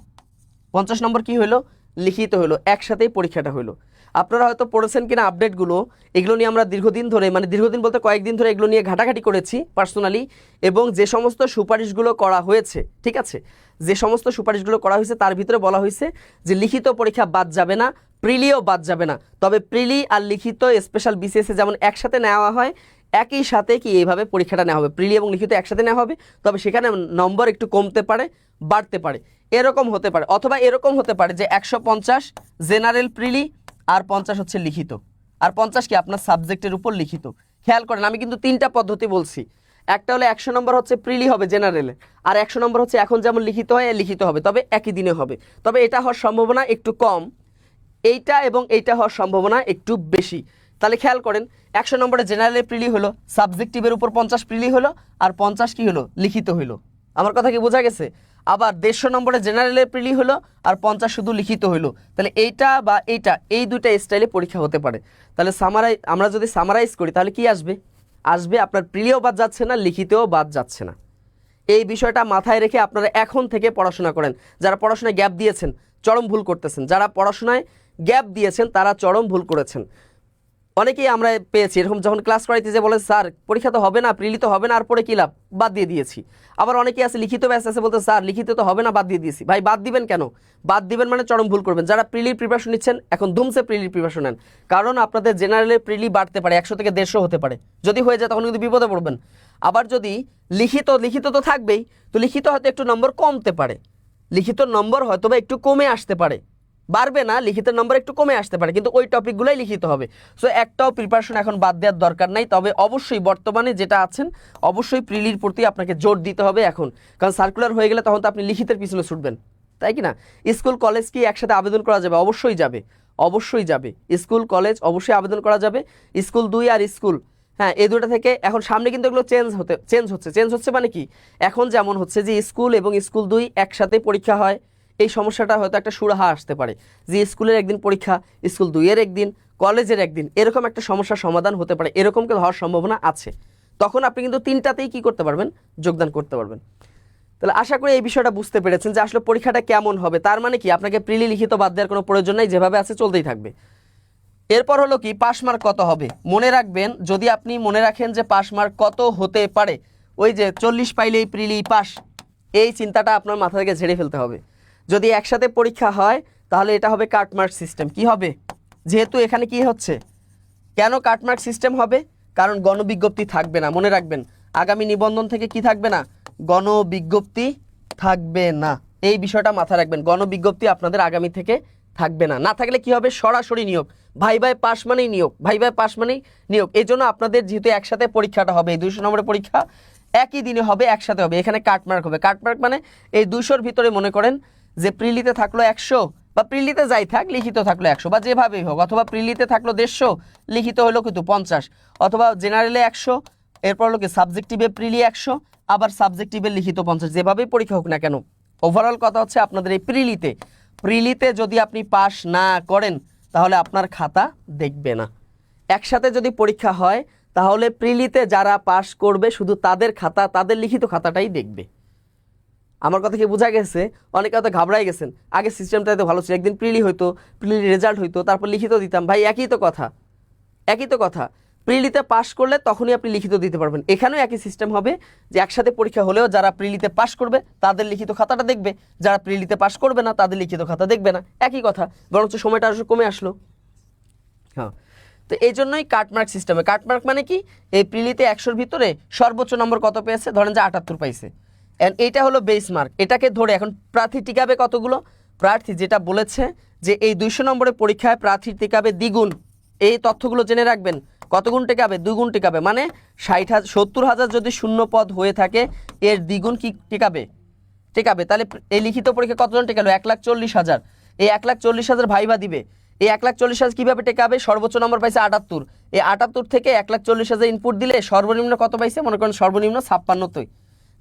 50 নম্বর কি হইলো, লিখিত হইলো, একসাথেই পরীক্ষাটা হইলো। আপনারা হয়তো পড়েছেন কিনা আপডেটগুলো, এগুলো নিয়ে আমরা দীর্ঘদিন ধরে, মানে দীর্ঘদিন বলতে কয়েকদিন ধরে এগুলো নিয়ে ঘাটাঘাটি করেছি পার্সোনালি, এবং যে সমস্ত সুপারিশগুলো করা হয়েছে, ঠিক আছে, যে সমস্ত সুপারিশগুলো করা হয়েছে তার ভিতরে বলা হয়েছে যে লিখিত পরীক্ষা বাদ যাবে না, প্রিলিও বাদ যাবে না, তবে প্রিলি আর লিখিত স্পেশাল বিসিএসে যেমন একসাথে নেওয়া হয়, একই সাথে কি এইভাবে পরীক্ষাটা নেওয়া হবে, প্রিলি এবং লিখিত একসাথে নেওয়া হবে, তবে সেখানে নম্বর একটু কমতে পারে, বাড়তে পারে, এরকম হতে পারে। অথবা এরকম হতে পারে যে 150 জেনারেল প্রিলি আর 50 হচ্ছে লিখিত, আর 50 কি আপনার সাবজেক্টের উপর লিখিত। খেয়াল করেন আমি কিন্তু 3টা পদ্ধতি বলছি, একটা হলো 100 নম্বর হচ্ছে প্রিলি হবে জেনারেলে, আর 100 নম্বর হচ্ছে এখন যেমন লিখিত হয় লিখিত হবে, তবে একই দিনে হবে, তবে এটা হওয়ার সম্ভাবনা একটু কম, এইটা এবং এইটা হওয়ার সম্ভাবনা একটু বেশি। তাহলে খেয়াল করেন 100 নম্বরে জেনারেলের প্রিলি হলো, সাবজেক্টিভের উপর 50 প্রিলি হলো, আর 50 কি হলো, লিখিত হইলো। আমার কথা কি বোঝা গেছে? আবার 150 নম্বরে জেনারেলের প্রিলি হলো, আর 50 শুধু লিখিত হইলো। তাহলে এইটা বা এইটা, এই দুইটা স্টাইলে পরীক্ষা হতে পারে। তাহলে আমরা যদি সামারাইজ করি তাহলে কি আসবে, আসবে আপনার প্রিলিও বাদ যাচ্ছে না, লিখিতেও বাদ যাচ্ছে না। এই বিষয়টা মাথায় রেখে আপনারা এখন থেকে পড়াশোনা করেন। যারা পড়াশোনায় গ্যাপ দিয়েছেন চরম ভুল করতেছেন, যারা পড়াশোনায় গ্যাপ দিয়েছেন তারা চরম ভুল করেছেন। অনেকেই আমরা পেয়েছি এরকম, যখন ক্লাস করাইতে যে বলে স্যার পরীক্ষা তো হবে না, প্রিলি তো হবে না, আর পরে কী লাভ, বাদ দিয়ে দিয়েছি। আবার অনেকেই আছে লিখিত ব্যাস আছে, বলতে স্যার লিখিত তো হবে না, বাদ দিয়ে দিয়েছি। ভাই বাদ দিবেন কেন? বাদ দিবেন মানে চরম ভুল করবেন। যারা প্রিলির প্রিপারেশন নিচ্ছেন এখন ধুমসে প্রিলির প্রিপারেশন নেন, কারণ আপনাদের জেনারেলের প্রিলি বাড়তে পারে, 100 থেকে 150 হতে পারে। যদি হয়ে যায় তখন কিন্তু বিপদে পড়বেন। আবার যদি লিখিত তো থাকবেই, তো লিখিত হয়তো একটু নম্বর কমতে পারে, লিখিত নম্বর হয়তো বা একটু কমে আসতে পারে, বাড়বে না, লিখিতের নম্বর একটু কমে আসতে পারে, কিন্তু ওই টপিকগুলোই লিখিত হবে। সো একটাও প্রিপারেশন এখন বাদ দেওয়ার দরকার নাই। তবে অবশ্যই বর্তমানে যেটা আছেন অবশ্যই প্রিলির প্রতি আপনাকে জোর দিতে হবে এখন, কারণ সার্কুলার হয়ে গেলে তখন তো আপনি লিখিতের পিছনে ছুটবেন, তাই কি না? স্কুল কলেজ কি একসাথে আবেদন করা যাবে? অবশ্যই যাবে, অবশ্যই যাবে। স্কুল কলেজ অবশ্যই আবেদন করা যাবে। স্কুল 2 আর স্কুল, হ্যাঁ, এই দুটো থেকে এখন সামনে কিন্তু এগুলো চেঞ্জ হচ্ছে মানে কি, এখন যেমন হচ্ছে যে স্কুল এবং স্কুল 2 একসাথে পরীক্ষা হয়, এই সমস্যাটা হয়তো একটা সুরাহা আসতে পারে যে স্কুলের একদিন পরীক্ষা, স্কুল 2-এর একদিন, কলেজের একদিন, এরকম একটা সমস্যার সমাধান হতে পারে, এরকম কি হওয়ার সম্ভাবনা আছে। তখন আপনি কিন্তু 3টাতেই কি করতে পারবেন, যোগদান করতে পারবেন। তাহলে আশা করি এই বিষয়টা বুঝতে পেরেছেন যে আসলে পরীক্ষাটা কেমন হবে। তার মানে কি আপনাকে প্রিলি লিখিত বাদ দেওয়ার কোনো প্রয়োজন নাই, যেভাবে আছে চলতেই থাকবে। এরপর হলো কি পাস মার্ক কত হবে মনে রাখবেন, যদি আপনি মনে রাখেন যে পাস মার্ক কত হতে পারে, ওই যে 40 পাইলেই প্রিলি পাস, এই চিন্তাটা আপনার মাথা থেকে ঝেড়ে ফেলতে হবে। যদি একসাথে পরীক্ষা হয় তাহলে এটা হবে কাটমার্ক সিস্টেম। কি হবে, যেহেতু এখানে কি হচ্ছে, কেন কাটমার্ক সিস্টেম হবে, কারণ গণবিজ্ঞপ্তি থাকবে না। মনে রাখবেন আগামী নিবন্ধন থেকে কি থাকবে না, গণবিজ্ঞপ্তি থাকবে না, এই বিষয়টা মাথায় রাখবেন। গণবিজ্ঞপ্তি আপনাদের আগামী থেকে থাকবে না। না থাকলে কি হবে, সরাসরি নিয়োগ, ভাইভায় পাস মানেই নিয়োগ, ভাইভায় পাস মানেই নিয়োগ। এই জন্য আপনাদের যেহেতু একসাথে পরীক্ষাটা হবে, এই 200 নম্বরের পরীক্ষা একই দিনে হবে, একসাথে হবে, এখানে কাটমার্ক হবে। কাটমার্ক মানে এই 200-র ভিতরে মনে করেন যে প্রিলিতে থাকলো 100, বা প্রিলিতে যাই থাক লিখিত থাকলো 100, বা যেভাবেই হোক, অথবা প্রিলিতে থাকলো 150, লিখিত হলো কিন্তু 50, অথবা জেনারেলে 100, এরপর হলো কি সাবজেক্টিভে প্রিলি 100, আবার সাবজেক্টিভে লিখিত 50, যেভাবেই পরীক্ষা হোক না কেন। ওভারঅল কথা হচ্ছে আপনাদের এই প্রিলিতে যদি আপনি পাস না করেন তাহলে আপনার খাতা দেখবে না। একসাথে যদি পরীক্ষা হয় তাহলে প্রিলিতে যারা পাস করবে শুধু তাদের খাতা, তাদের লিখিত খাতাটাই দেখবে। আমার কথা কি বোঝা গেছে? অনেকে হয়তো ঘাবড়াই গেছেন, আগে সিস্টেমটা এত ভালো ছিল, একদিন প্রিলি হইতো, প্রিলির রেজাল্ট হইতো, তারপর লিখিত দিতাম। ভাই একই তো কথা। প্রিলিতে পাস করলে তখনই আপনি লিখিত দিতে পারবেন। এখানেও একই সিস্টেম হবে যে একসাথে পরীক্ষা হলেও যারা প্রিলিতে পাস করবে তাদের লিখিত খাতাটা দেখবে, যারা প্রিলিতে পাস করবে না তাদের লিখিত খাতা দেখবে না। একই কথা, বরঞ্চ সময়টা আসলে কমে আসলো। হ্যাঁ, তো এই জন্যই কাটমার্ক সিস্টেমে। কাটমার্ক মানে কি, এই প্রিলিতে 100-র ভিতরে সর্বোচ্চ নম্বর কত পেয়েছে, ধরেন যে 78 পাইছে, অ্যান্ড এইটা হলো বেস মার্ক। এটাকে ধরে এখন প্রার্থী টিকাবে কতগুলো, প্রার্থী যেটা বলেছে যে এই 200 নম্বরের পরীক্ষায় প্রার্থী টিকাবে দ্বিগুণ, এই তথ্যগুলো জেনে রাখবেন। কত গুণ টিকাবে, 2 গুণ টিকাবে, মানে 70,000 যদি শূন্য পদ হয়ে থাকে এর দ্বিগুণ কি টিকাবে। তাহলে এই লিখিত পরীক্ষা কতজন টিকালো, 1,40,000। এই 1,40,000 ভাইবা দিবে, এই 1,40,000 কীভাবে টেকাবে, সর্বোচ্চ নম্বর পাইছে 78, এই 78 থেকে 1,40,000 ইনপুট দিলে সর্বনিম্ন কত পাইছে, মনে করেন সর্বনিম্ন 56।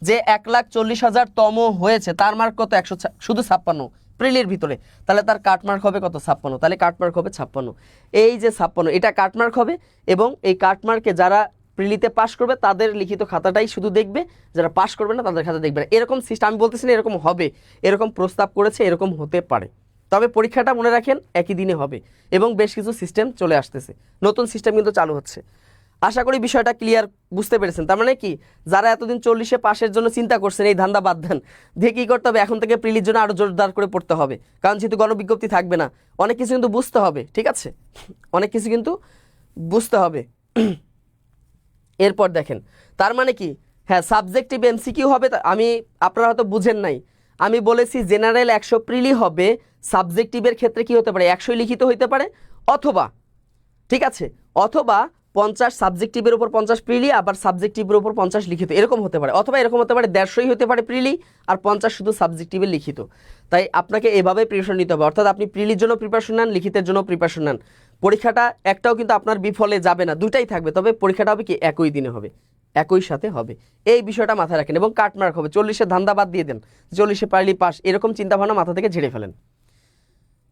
যে 1,40,000 তম হয়েছে তার মার্ক কত, 100, শুধু 56 প্রিলির ভিতরে, তাহলে তার কাটমার্ক হবে কত, 56, তাহলে কাটমার্ক হবে 56। এই যে 56 এটা কাটমার্ক হবে, এবং এই কাটমার্কে যারা প্রিলিতে পাস করবে তাদের লিখিত খাতাটাই শুধু দেখবে, যারা পাস করবে না তাদের খাতা দেখবে না। এরকম সিস্টেম, আমি বলতেছি না এরকম হবে, এরকম প্রস্তাব করেছে, এরকম হতে পারে, তবে পরীক্ষাটা মনে রাখেন একই দিনে হবে, এবং বেশ কিছু সিস্টেম চলে আসতেছে, নতুন সিস্টেম কিন্তু চালু হচ্ছে। আশা করি বিষয়টা ক্লিয়ার বুঝতে পেরেছেন। তার মানে কি, যারা এতদিন 40-এ পাশের জন্য চিন্তা করছেন এই ধান্দা বাদ দেন, দিয়ে কী করতে হবে, এখন থেকে প্রিলির জন্য আরও জোরদার করে পড়তে হবে, কারণ যেহেতু গণবিজ্ঞপ্তি থাকবে না, অনেক কিছু কিন্তু বুঝতে হবে, ঠিক আছে, অনেক কিছু কিন্তু বুঝতে হবে। এরপর দেখেন, তার মানে কি, হ্যাঁ সাবজেক্টিভ এমসিকিউ হবে, আমি আপনারা হয়তো বুঝেন নাই, আমি বলেছি জেনারেল 100 প্রিলি হবে, সাবজেক্টিভের ক্ষেত্রে কি হতে পারে, 100 লিখিত হইতে পারে, অথবা, ঠিক আছে, অথবা 50 সাবজেক্টিভের উপর 50 প্রিলি, আবার সাবজেক্টিভের উপর 50 লিখিত, এরকম হতে পারে, অথবা এরকম হতে পারে 150 হতে পারে প্রিলি আর 50 শুধু সাবজেক্টিভে লিখিত। তাই আপনাকে এভাবে প্রিপারেশন নিতে হবে, অর্থাৎ আপনি প্রিলির জন্য প্রিপারেশন নেন, লিখিতের জন্য প্রিপারেশন নেন, পরীক্ষাটা একটাও কিন্তু আপনার বিফলে যাবে না, দুটাই থাকবে, তবে পরীক্ষাটা হবে কি একই দিনে হবে, একই সাথে হবে, এই বিষয়টা মাথায় রাখেন। এবং কাটমার্ক হবে, 40-এর ধান্দা বাদ দিয়ে দেন, 40-এ পারলি পাস, এরকম চিন্তাভাবনা মাথা থেকে ঝেড়ে ফেলেন।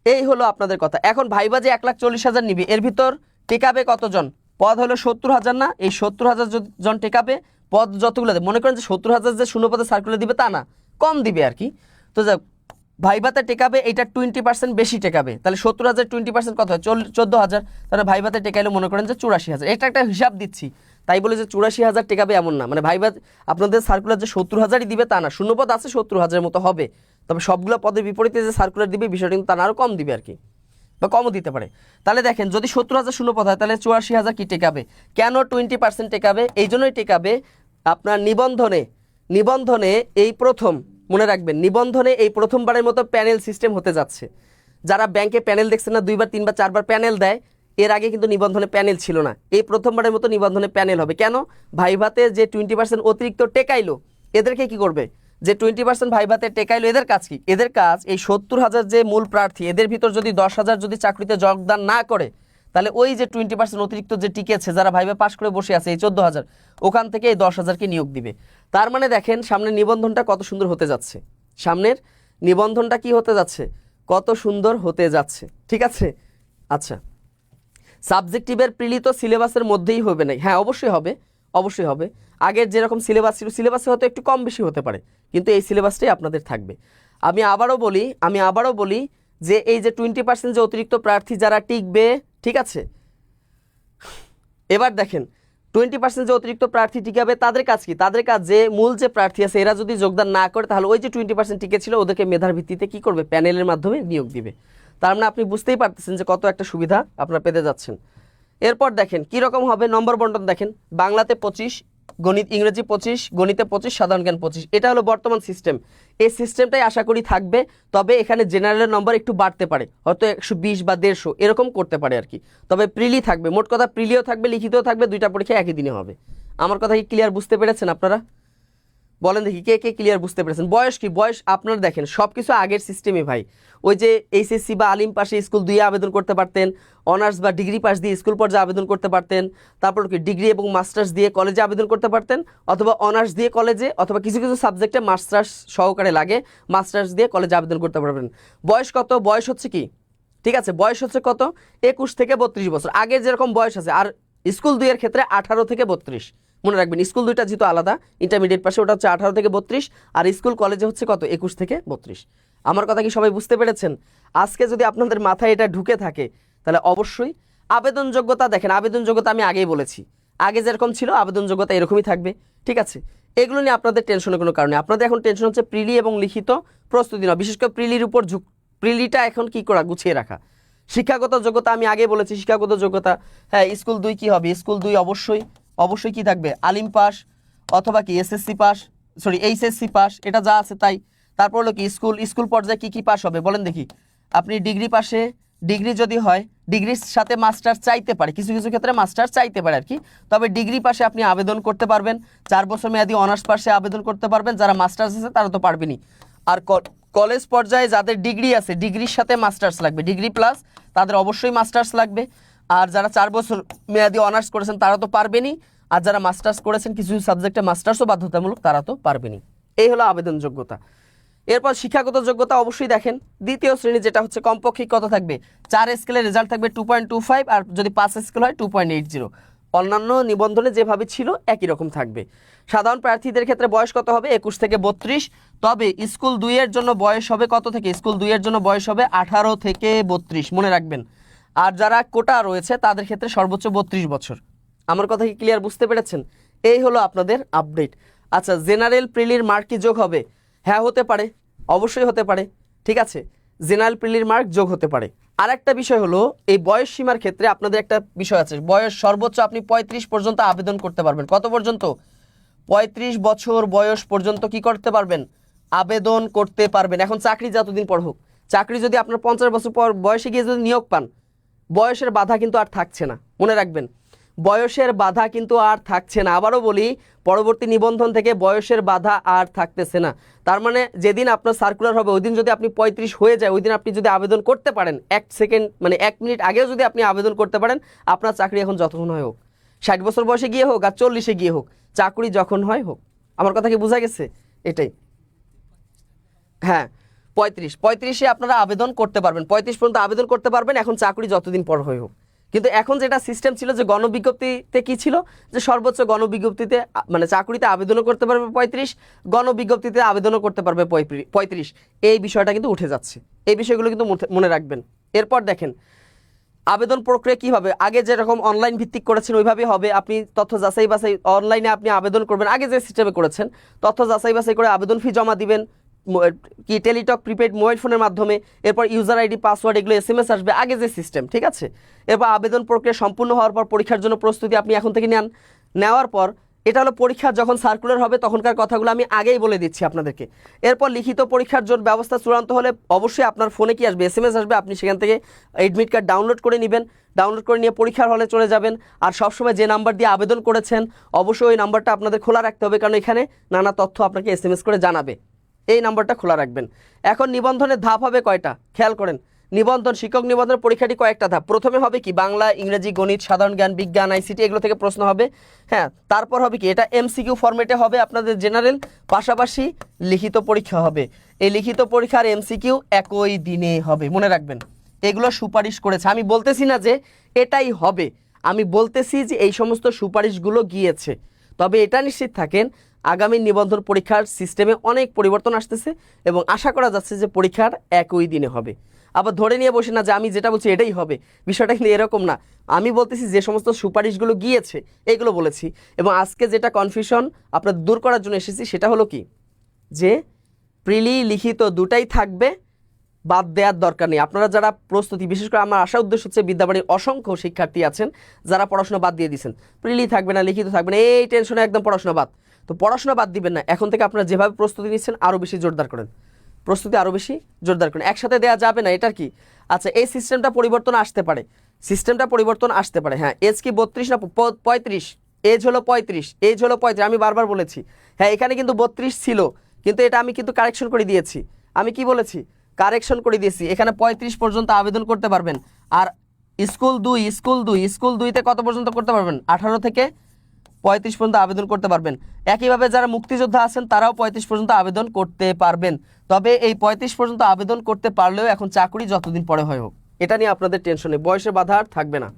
এই হলো আপনাদের কথা। এখন ভাইবা যে 1,40,000 নিবে, এর ভিতর টেকাবে কতজন, পদ হলো 70,000 না, এই 70,000 জন টেকাবে, পদ যতগুলো দেবে, মনে করেন যে 70,000 যে শূন্য পদে সার্কুলার দিবে তা না, কম দিবে আর কি। তো যাক, ভাইভাতে টেকাবে এটা 20% বেশি টেকাবে, তাহলে 70,000 20% কত হয়, 14,000, তাহলে ভাইভাতে টেকাইলে মনে করেন যে 84,000। এটা একটা হিসাব দিচ্ছি, তাই বলে যে 84,000 টেকাবে এমন না, মানে ভাইবা আপনাদের সার্কুলার যে 70,000-ই দিবে তা না, শূন্যপদ আছে 70,000-এর মতো হবে, তবে সবগুলো পদের বিপরীতে যে সার্কুলার দিবে বিষয়টা কিন্তু তা না, আরও কম দিবে আর কি, বা কমও দিতে পারে। তাহলে দেখেন, যদি 70,000 শূন্যপদ হয় তাহলে 84,000 কি টেকাবে, কেন 20% টেকাবে, এই জন্যই টেকাবে, আপনার নিবন্ধনে এই প্রথম, মনে রাখবেন নিবন্ধনে এই প্রথমবারের মতো প্যানেল সিস্টেম হতে যাচ্ছে। যারা ব্যাংকে প্যানেল দেখছেন না, 2বার 3বার 4বার প্যানেল দেয়, এর আগে কিন্তু নিবন্ধনে প্যানেল ছিল না, এই প্রথমবারের মতো নিবন্ধনে প্যানেল হবে। কেন, ভাইভাতে যে 20% অতিরিক্ত টেকাইলো এদেরকে কি করবে, যে 20% ভাইভাতে টেকাইলো এদের কাজ কি, এদের কাজ এই 70,000 যে মূল প্রার্থী এদের ভিতর যদি 10,000 যদি চাকরিতে যোগদান না করে, তাহলে ওই যে 20% অতিরিক্ত যে টিকেছে যারা ভাইভা পাস করে বসে আছে এই 14,000, ওখান থেকে এই 10,000কে নিয়োগ দিবে। তার মানে দেখেন সামনের নিবন্ধনটা কত সুন্দর হতে যাচ্ছে, সামনের নিবন্ধনটা কি হতে যাচ্ছে, কত সুন্দর হতে যাচ্ছে, ঠিক আছে। আচ্ছা, সাবজেক্টিভের প্রিলিত সিলেবাসের মধ্যেই হবে না, হ্যাঁ অবশ্যই হবে, অবশ্যই হবে, আগের যেরকম সিলেবাস ছিল সিলেবাসে হয়তো একটু কম বেশি হতে পারে, কিন্তু এই সিলেবাসটাই আপনাদের থাকবে। আমি আবারও বলি যে এই যে 20% যে অতিরিক্ত প্রার্থী যারা টিকবে ঠিক আছে। এবার দেখেন 20% যে অতিরিক্ত প্রার্থী টিকে হবে তাদের কাজ কি? তাদের কাজ যে মূল যে প্রার্থী আছে এরা যদি যোগদান না করে তাহলে ওই যে 20% টিকে ছিল ওদেরকে মেধার ভিত্তিতে কি করবে? প্যানেলের মাধ্যমে নিয়োগ দিবে। তার মানে আপনি বুঝতেই পারতেছেন যে কত একটা সুবিধা আপনারা পেতে যাচ্ছেন। এরপর দেখেন কি রকম হবে নম্বর বন্টন। দেখেন বাংলাতে 25, গণিত ইংরেজি 25, গণিতে 25, সাধারণ জ্ঞান 25। এটা হলো বর্তমান সিস্টেম। এই সিস্টেমটাই আশা করি থাকবে, তবে এখানে জেনারেলের নম্বর একটু বাড়তে পারে, হয়তো 120 বা 150 এরকম করতে পারে আর কি। তবে প্রিলি থাকবে, মোট কথা প্রিলিও থাকবে, লিখিতও থাকবে, দুইটা পরীক্ষা একই দিনে হবে। আমার কথা কি ক্লিয়ার বুঝতে পেরেছেন আপনারা? বলেন দেখি কে কে ক্লিয়ার বুঝতে পেরেছেন। বয়স কি? বয়স আপনারা দেখেন সব কিছু আগের সিস্টেমে ভাই। ওই যে এইচএসসি বা আলিম পাশে স্কুল দুইয়ে আবেদন করতে পারতেন, অনার্স বা ডিগ্রি পাস দিয়ে স্কুল পর্যায়ে আবেদন করতে পারতেন, তারপর কি ডিগ্রি এবং মাস্টার্স দিয়ে কলেজে আবেদন করতে পারতেন, অথবা অনার্স দিয়ে কলেজে, অথবা কিছু কিছু সাবজেক্টে মাস্টার্স সহকারে লাগে, মাস্টার্স দিয়ে কলেজে আবেদন করতে পারবেন। বয়স কত? বয়স হচ্ছে কি, ঠিক আছে, বয়স হচ্ছে কত? 21 থেকে 32 বছর। আগে যেরকম বয়স আছে, আর স্কুল দুইয়ের ক্ষেত্রে 18 থেকে 32। মনে রাখবেন স্কুল দুইটা যেহেতু আলাদা, ইন্টারমিডিয়েট পাশে ওটা হচ্ছে 18 থেকে 32, আর স্কুল কলেজে হচ্ছে কত? 21 থেকে 32। আমার কথা কি সবাই বুঝতে পেরেছেন? আজকে যদি আপনাদের মাথায় এটা ঢুকে থাকে তাহলে অবশ্যই আবেদন যোগ্যতা দেখেন। আবেদন যোগ্যতা আমি আগেই বলেছি, আগে যেরকম ছিল আবেদন যোগ্যতা এরকমই থাকবে, ঠিক আছে। এগুলো নিয়ে আপনাদের টেনশনের কোনো কারণে, আপনাদের এখন টেনশন হচ্ছে প্রিলি এবং লিখিত প্রস্তুতি না, বিশেষ করে প্রিলির উপর প্রিলিটা এখন কি করা? গুছিয়ে রাখা। শিক্ষাগত যোগ্যতা আমি আগে বলেছি, শিক্ষাগত যোগ্যতা হ্যাঁ স্কুল 2 কি হবে? স্কুল 2 অবশ্যই অবশ্যই কি থাকবে? আলিম পাস অথবা কি SSC pass, sorry HSC pass, এটা যা আছে তাই। তারপর হলো কি স্কুল পর্যায়ে কি কি পাস হবে বলেন দেখি। আপনি ডিগ্রি পাশে, ডিগ্রি যদি হয় ডিগ্রির সাথে মাস্টার্স চাইতে পারে, কিছু কিছু ক্ষেত্রে মাস্টার্স চাইতে পারে আর কি। তবে ডিগ্রি পাশে আপনি আবেদন করতে পারবেন, 4 বছর মেয়াদি অনার্স পাশে আবেদন করতে পারবেন। যারা মাস্টার্স আছে তারা তো পারবেনই। আর কলেজ পর্যায়ে যাদের ডিগ্রি আছে, ডিগ্রির সাথে মাস্টার্স লাগবে, ডিগ্রি প্লাস, তাদের অবশ্যই মাস্টার্স লাগবে। আর যারা 4 বছর মেয়াদি অনার্স করেছেন তারা তো পারবেনই, আর যারা মাস্টার্স করেছেন কিছু সাবজেক্টে মাস্টার্সও বাধ্যতামূলক, তারা তো পারবেনই। এই হলো আবেদন যোগ্যতা। এরপর শিক্ষাগত যোগ্যতা অবশ্যই দেখেন দ্বিতীয় শ্রেণী যেটা হচ্ছে কমপক্ষে কত থাকবে? 4 স্কেলের রেজাল্ট থাকবে 2.25, আর যদি 5 স্কেল হয় 2.80। অন্যান্য নিবন্ধনে যেভাবে ছিল একই রকম থাকবে। সাধারণ প্রার্থীদের ক্ষেত্রে বয়স কত হবে? 21 থেকে 32। তবে স্কুল 2 এর জন্য বয়স হবে কত থেকে? স্কুল 2 এর জন্য বয়স হবে 18 থেকে 32, মনে রাখবেন। আর যারা কোটা রয়েছে তাদের ক্ষেত্রে সর্বোচ্চ 32 বছর। আমার কথা কি ক্লিয়ার বুঝতে পেরেছেন? এই হলো আপনাদের আপডেট। আচ্ছা, জেনারেল প্রিলির মার্ক কি যোগ হবে? হ্যাঁ হতে পারে, অবশ্যই হতে পারে, ঠিক আছে। জেনারেল প্রিলির মার্ক যোগ হতে পারে। আর একটা বিষয় হলো এই বয়স সীমার ক্ষেত্রে আপনাদের একটা বিষয় আছে, বয়স সর্বোচ্চ আপনি 35 পর্যন্ত আবেদন করতে পারবেন। কত পর্যন্ত? 35 বছর বয়স পর্যন্ত কি করতে পারবেন? আবেদন করতে পারবেন। এখন চাকরি যতদিন পর হোক, চাকরি যদি আপনার 50 বছর পর বয়সে গিয়ে যদি নিয়োগ পান, বয়সের বাধা কিন্তু আর থাকছে না, মনে রাখবেন, বয়সের বাধা কিন্তু আর থাকছে না। আবারও বলি, পরবর্তী নিবন্ধন থেকে বয়সের বাধা আর থাকতেছে না। তার মানে যেদিন আপনার সার্কুলার হবে ওই দিন যদি আপনি 35 হয়ে যায়, ওই দিন আপনি যদি আবেদন করতে পারেন, 1 সেকেন্ড মানে 1 মিনিট আগেও যদি আপনি আবেদন করতে পারেন, আপনার চাকরি এখন যতক্ষণ হয় হোক, 60 বছর বয়সে গিয়ে হোক আর 40-এ গিয়ে হোক, চাকরি যখন হয় হোক। আমার কথা কি বোঝা গেছে? এটাই, হ্যাঁ 35-এ আপনারা আবেদন করতে পারবেন, 35 পর্যন্ত আবেদন করতে পারবেন, এখন চাকরি যতদিন পর হয় হোক। কিন্তু এখন যেটা সিস্টেম ছিল যে গণবিজ্ঞপ্তিতে কি ছিল, যে সর্বোচ্চ গণবিজ্ঞপ্তিতে মানে চাকরিতে আবেদনও করতে পারবে 35, গণবিজ্ঞপ্তিতে আবেদনও করতে পারবে 35। এই বিষয়টা কিন্তু উঠে যাচ্ছে, এই বিষয়গুলো কিন্তু মনে রাখবেন। এরপর দেখেন আবেদন প্রক্রিয়া কী হবে? আগে যেরকম অনলাইন ভিত্তিক করেছেন ওইভাবেই হবে। আপনি তথ্য যাচাই বাছাই অনলাইনে আপনি আবেদন করবেন, আগে যে সিস্টেমে করেছেন, তথ্য যাচাই বাছাই করে আবেদন ফি জমা দিবেন কি টেলিটক প্রিপেড মোবাইল ফোনের মাধ্যমে। এরপর ইউজার আইডি পাসওয়ার্ড এগুলো SMS আসবে, আগে যে সিস্টেম, ঠিক আছে। এরপর আবেদন প্রক্রিয়া সম্পূর্ণ হওয়ার পর পরীক্ষার জন্য প্রস্তুতি আপনি এখন থেকে নেওয়ার পর এটা হলো পরীক্ষা যখন সার্কুলার হবে তখনকার কথাগুলো আমি আগেই বলে দিচ্ছি আপনাদেরকে। এরপর লিখিত পরীক্ষার জন্য ব্যবস্থা চূড়ান্ত হলে অবশ্যই আপনার ফোনে কি আসবে? SMS আসবে, আপনি সেখান থেকে এডমিট কার্ড ডাউনলোড করে নেবেন, ডাউনলোড করে নিয়ে পরীক্ষার হলে চলে যাবেন। আর সবসময় যে নাম্বার দিয়ে আবেদন করেছেন অবশ্যই ওই নাম্বারটা আপনাদের খোলা রাখতে হবে, কারণ এখানে নানা তথ্য আপনাকে SMS করে জানাবে, এই নাম্বারটা খোলা রাখবেন। এখন নিবন্ধনের ধাপ হবে কয়টা খেয়াল করেন। নিবন্ধন, শিক্ষক নিবন্ধনের পরীক্ষাটি কয়েকটা ধাপ। প্রথমে হবে কি বাংলা, ইংরেজি, গণিত, সাধারণ জ্ঞান, বিজ্ঞান, ICT এগুলো থেকে প্রশ্ন হবে, হ্যাঁ। তারপর হবে কি এটা MCQ ফরম্যাটে হবে আপনাদের জেনারেল, পাশাপাশি লিখিত পরীক্ষা হবে। এই লিখিত পরীক্ষার MCQ একই দিনে হবে, মনে রাখবেন। এগুলো সুপারিশ করেছে, আমি বলতেছি না যে এটাই হবে, আমি বলতেছি যে এই সমস্ত সুপারিশগুলো গিয়েছে। তবে এটা নিশ্চিত থাকেন আগামী নিবন্ধন পরীক্ষার সিস্টেমে অনেক পরিবর্তন আসতেছে এবং আশা করা যাচ্ছে যে পরীক্ষার একই দিনে হবে। আবার ধরে নিয়ে বসে না যে আমি যেটা বলছি এটাই হবে, বিষয়টা কিন্তু এরকম না। আমি বলতেছি যে সমস্ত সুপারিশগুলো গিয়েছে এগুলো বলেছি, এবং আজকে যেটা কনফিউশন আপনার দূর করার জন্য এসেছি সেটা হলো কি, যে প্রিলি লিখিত দুটাই থাকবে, বাদ দেওয়ার দরকার নেই। আপনারা যারা প্রস্তুতি, বিশেষ করে আমার আশা উদ্দেশ্য হচ্ছে বিদ্যাবাড়ির অসংখ্য শিক্ষার্থী আছেন যারা পড়াশোনা বাদ দিয়ে দিয়েছেন, প্রিলি থাকবে না, লিখিত থাকবে না, এই টেনশনে একদম পড়াশোনা বাদ। তো পড়াশোনা বাদ দিবেন না, এখন থেকে আপনারা যেভাবে প্রস্তুতি নিচ্ছেন আরও বেশি জোরদার করেন, প্রস্তুতি আরও বেশি জোরদার করেন। একসাথে দেওয়া যাবে না, এটার কি? আচ্ছা, এই সিস্টেমটা পরিবর্তন আসতে পারে, সিস্টেমটা পরিবর্তন আসতে পারে। হ্যাঁ, এজ কি 32 না 35? এজ হলো 35, এজ হলো 35, আমি বারবার বলেছি। হ্যাঁ, এখানে কিন্তু 32 ছিল, কিন্তু এটা আমি কিন্তু কারেকশন করে দিয়েছি। আমি কি বলেছি? কারেকশন করে দিয়েছি, এখানে 35 পর্যন্ত আবেদন করতে পারবেন। আর স্কুল 2তে কত পর্যন্ত করতে পারবেন? 18 থেকে 35 পর্যন্ত আবেদন করতে পারবেন। একইভাবে যারা মুক্তিযোদ্ধা আছেন তারাও 35 পর্যন্ত আবেদন করতে পারবেন। তবে এই 35 পর্যন্ত আবেদন করতে পারলেও এখন চাকরি যতদিন পরে হয় হোক, এটা নিয়ে আপনাদের টেনশন নেই, বয়সের বাধা আর থাকবে না।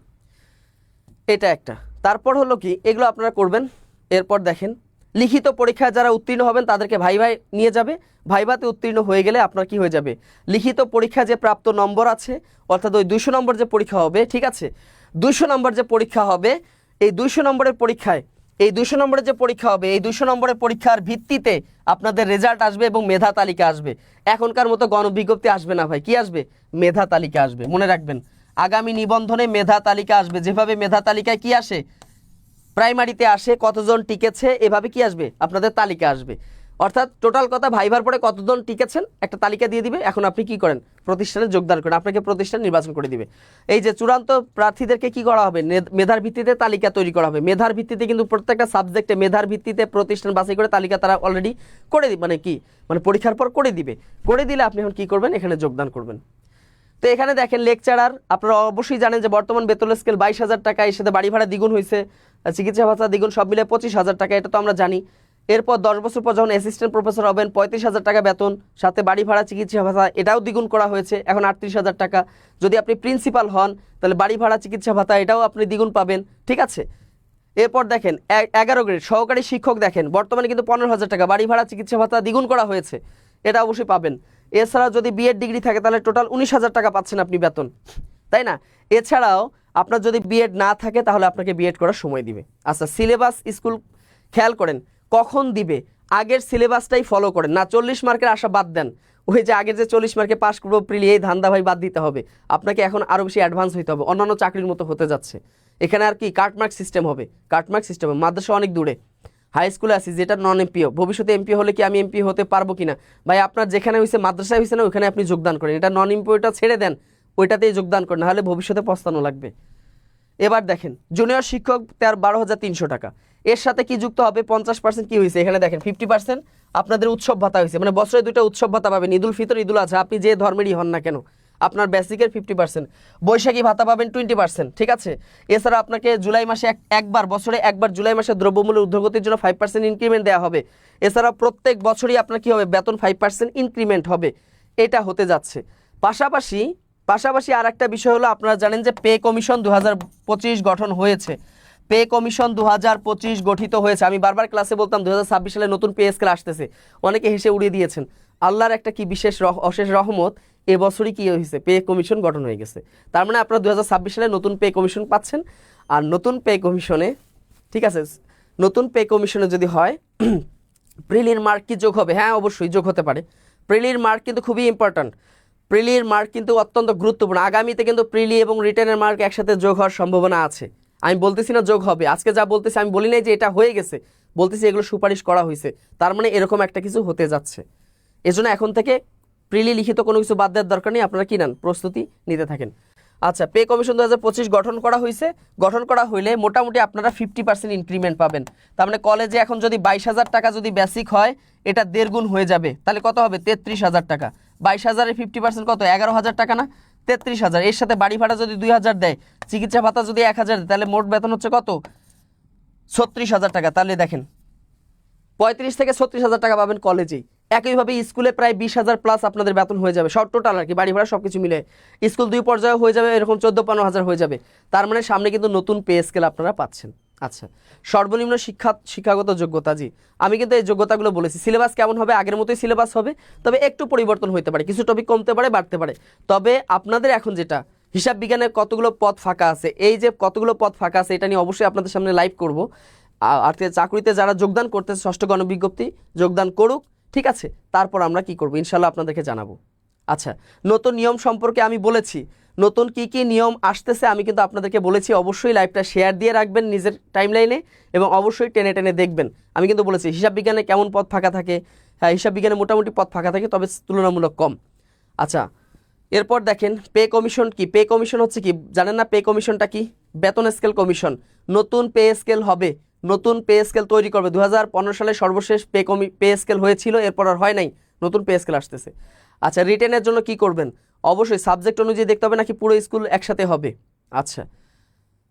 এটা একটা। তারপর হলো কি, এগুলো আপনারা করবেন। এরপর দেখেন, লিখিত পরীক্ষায় যারা উত্তীর্ণ হবেন তাদেরকে ভাইভায় নিয়ে যাবে। ভাইভাতে উত্তীর্ণ হয়ে গেলে আপনার কি হয়ে যাবে, লিখিত পরীক্ষা যে প্রাপ্ত নম্বর আছে, অর্থাৎ ওই 200 নম্বর যে পরীক্ষা হবে, ঠিক আছে, 200 নম্বর যে পরীক্ষা হবে, এই 200 নম্বরের পরীক্ষায়, এই 200 নম্বরের যে পরীক্ষা হবে, এই 200 নম্বরের পরীক্ষার ভিত্তিতে আপনাদের রেজাল্ট আসবে এবং মেধা তালিকা আসবে। এখনকার মতো গণবিজ্ঞপ্তি আসবে না ভাই, কি আসবে? মেধা তালিকা আসবে। মনে রাখবেন, আগামী নিবন্ধনে মেধা তালিকা আসবে। যেভাবে মেধা তালিকায় কি আসে, প্রাইমারিতে আসে কতজন টিকেছে, এভাবে কি আসবে, আপনাদের তালিকা আসবে। অর্থাৎ টোটাল কথা, ভাইভার পরে কতজন টিকেছেন একটা তালিকা দিয়ে দিবে। এখন আপনি কি করেন, প্রতিষ্ঠানে যোগদান করেন, আপনাকে প্রতিষ্ঠান নির্বাচন করে দিবে। এই যে চূড়ান্ত প্রার্থীদেরকে কি করা হবে, মেধার ভিত্তিতে তালিকা তৈরি করা হবে। মেধার ভিত্তিতে কিন্তু প্রত্যেকটা সাবজেক্টে মেধার ভিত্তিতে প্রতিষ্ঠান বাছাই করে তালিকা তারা অলরেডি করে দিবে, মানে কি, মানে পরীক্ষার পর করে দিবে। করে দিলে আপনি এখন কি করবেন, এখানে যোগদান করবেন। তো এখানে দেখেন, লেকচারার আপনারা অবশ্যই জানেন যে বর্তমান বেতন স্কেল 22,000 টাকা, এর সাথে বাড়ি ভাড়া দ্বিগুণ হয়েছে, চিকিৎসা ভাতা দ্বিগুণ, সব মিলে 25,000 টাকা, এটা তো আমরা জানি। এরপর 10 বছর পর যখন অ্যাসিস্ট্যান্ট প্রফেসর হবেন 35,000 টাকা বেতন, সাথে বাড়ি ভাড়া, চিকিৎসা ভাতা এটাও দ্বিগুণ করা হয়েছে, এখন 38,000 টাকা। যদি আপনি প্রিন্সিপাল হন তাহলে বাড়ি ভাড়া, চিকিৎসা ভাতা এটাও আপনি দ্বিগুণ পাবেন, ঠিক আছে। এরপর দেখেন 11 গ্রেড সহকারী শিক্ষক, দেখেন বর্তমানে কিন্তু 15,000 টাকা, বাড়ি ভাড়া, চিকিৎসা ভাতা দ্বিগুণ করা হয়েছে, এটা অবশ্যই পাবেন। এছাড়া যদি বিএড ডিগ্রি থাকে তাহলে টোটাল 19,000 টাকা পাচ্ছেন আপনি বেতন, তাই না? এছাড়াও আপনার যদি বিএড না থাকে তাহলে আপনাকে বিএড করার সময় দিবে। আচ্ছা, সিলেবাস স্কুল খেয়াল করেন কখন দিবে, আগের সিলেবাসটাই ফলো করেন না, 40 মার্কের আশা বাদ দেন। ওই যে আগের যে 40 মার্কে পাস করবো প্রিলি, এই ধান্দা ভাই বাদ দিতে হবে। আপনাকে এখন আরও বেশি অ্যাডভান্স হইতে হবে, অন্যান্য চাকরির মতো হতে যাচ্ছে। এখানে আর কি কাটমার্ক সিস্টেম হবে, কাটমার্ক সিস্টেম। মাদ্রাসা অনেক দূরে, হাই স্কুলে আছি যেটা নন এমপিও, ভবিষ্যতে এমপি হলে কি আমি এমপি হতে পারবো কিনা? ভাই আপনার যেখানে হয়েছে, মাদ্রাসায় হয়েছে না, ওইখানে আপনি যোগদান করেন। এটা নন এমপিওটা ছেড়ে দেন, ওইটাতেই যোগদান করেন, নাহলে ভবিষ্যতে পস্তানো লাগবে। এবার দেখেন, জুনিয়র শিক্ষক 12,300 টাকা, এর সাথে কি যুক্ত হবে, 50% কি হয়েছে, এখানে দেখেন 50% আপনাদের উৎসব ভাতা হয়েছে, মানে বছরে 2টা উৎসব ভাতা পাবেন, ঈদুল ফিতর, ঈদুল আজহা, আপনি যে ধর্মেরই হন না কেন, আপনার বেসিকের 50%, বৈশাখী ভাতা পাবেন 20%, ঠিক আছে। এছাড়া আপনাকে জুলাই মাসে একবার, বছরে একবার জুলাই মাসে দ্রব্যমূল্যের ঊর্ধ্বগতির জন্য 5% ইনক্রিমেন্ট দেওয়া হবে। এছাড়া প্রত্যেক বছরই আপনার কি হবে, বেতন 5% ইনক্রিমেন্ট হবে, এটা হতে যাচ্ছে। পাশাপাশি আর একটা বিষয় হলো, আপনারা জানেন যে পে কমিশন 2025 গঠন হয়েছে। পে কমিশন 2025 গঠিত হয়েছে। আমি বারবার ক্লাসে বলতাম 2026 সালে নতুন পে স্কেল আসতেছে, অনেকে হেসে উড়িয়ে দিয়েছেন। আল্লাহর একটা কি বিশেষ অশেষ রহমত, এবছরই কি হয়েছে, পে কমিশন গঠন হয়ে গেছে। তার মানে আপনারা 2026 সালে নতুন পে কমিশন পাচ্ছেন। আর নতুন পে কমিশনে, ঠিক আছে, নতুন পে কমিশনে যদি হয় প্রিলির মার্ক কি যোগ হবে? হ্যাঁ, অবশ্যই যোগ হতে পারে। প্রিলির মার্ক কিন্তু খুবই ইম্পর্ট্যান্ট, প্রিলির মার্ক কিন্তু অত্যন্ত গুরুত্বপূর্ণ। আগামীতে কিন্তু প্রিলি এবং রিটেনের মার্ক একসাথে যোগ হওয়ার সম্ভাবনা আছে। আমি বলতেছি না যোগ হবে, আজকে যা বলতেছি আমি বলি নাই যে এটা হয়ে গেছে, বলতেছি এগুলো সুপারিশ করা হয়েছে, তার মানে এরকম একটা কিছু হতে যাচ্ছে। এজন্য এখন থেকে প্রিলি লিখিত কোনো কিছু বাদ দেওয়ার দরকার নেই, আপনারা কি নেন, প্রস্তুতি নিতে থাকেন। আচ্ছা, পে কমিশন 2025 গঠন করা হয়েছে। গঠন করা হইলে মোটামুটি আপনারা 50% ইনক্রিমেন্ট পাবেন। তার মানে কলেজে এখন যদি 22,000 টাকা যদি বেসিক হয়, এটা 1.5 গুণ হয়ে যাবে, তাহলে কত হবে, 33,000 টাকা। 22,000-এর 50% কত, 11,000 টাকা না, 33,000। এর সাথে বাড়ি ভাড়া যদি 2,000 দেয়, চিকিৎসা ভাতা যদি 1,000 দেয়, তাহলে মোট বেতন হচ্ছে কত, 36,000 টাকা। তাহলে দেখেন 35 থেকে 36,000 টাকা পাবেন কলেজেই। একইভাবে স্কুলে প্রায় 20,000 প্লাস আপনাদের বেতন হয়ে যাবে, সব টোটাল আর কি, বাড়ি ভাড়া সব কিছু মিলে। স্কুল 2 পর্যায়ে হয়ে যাবে, এরকম 14-15,000 হয়ে যাবে। তার মানে সামনে কিন্তু নতুন পে স্কেল আপনারা পাচ্ছেন। আচ্ছা, সর্বনিম্ন শিক্ষাগত যোগ্যতা, জি আমি কিন্তু এই যোগ্যতাগুলো বলেছি। সিলেবাস কেমন হবে? আগের মতোই সিলেবাস হবে, তবে একটু পরিবর্তন হতে পারে, কিছু টপিক কমতে পারে, বাড়তে পারে। তবে আপনাদের এখন যেটা হিসাব বিজ্ঞানের কতগুলো পদ ফাঁকা আছে, এই যে কতগুলো পদ ফাঁকা আছে এটা নিয়ে অবশ্যই আপনাদের সামনে লাইভ করব। আর চাকরিতে যারা যোগদান করতেছে ষষ্ঠ গণবিজ্ঞপ্তি যোগদান করুক, ঠিক আছে? তারপর আমরা কি করব ইনশাল্লাহ আপনাদেরকে জানাবো। আচ্ছা, নতুন নিয়ম সম্পর্কে আমি বলেছি, নতুন কি কি নিয়ম আসতেছে আমি কিন্তু আপনাদেরকে বলেছি। অবশ্যই লাইভটা শেয়ার দিয়ে রাখবেন নিজের টাইমলাইনে এবং অবশ্যই টেনে টেনে দেখবেন। আমি কিন্তু বলেছি হিসাব বিজ্ঞানে কেমন পদ ফাঁকা থাকে, হ্যাঁ হিসাব বিজ্ঞানে মোটামুটি পদ ফাঁকা থাকে, তবে তুলনামূলক কম। আচ্ছা, এরপর দেখেন পে কমিশন কি? পে কমিশন হচ্ছে কি জানেন না? পে কমিশনটা কি? বেতন স্কেল কমিশন। নতুন পে স্কেল হবে, নতুন পে স্কেল তৈরি করবে। 2015 সালে সর্বশেষ পে স্কেল হয়েছিল, এরপর আর হয় নাই, নতুন পে স্কেল আসতেছে। আচ্ছা, রিটেনের জন্য কি করবেন? অবশ্যই সাবজেক্ট অনুযায়ী দেখতে হবে নাকি পুরো স্কুল একসাথে হবে? আচ্ছা,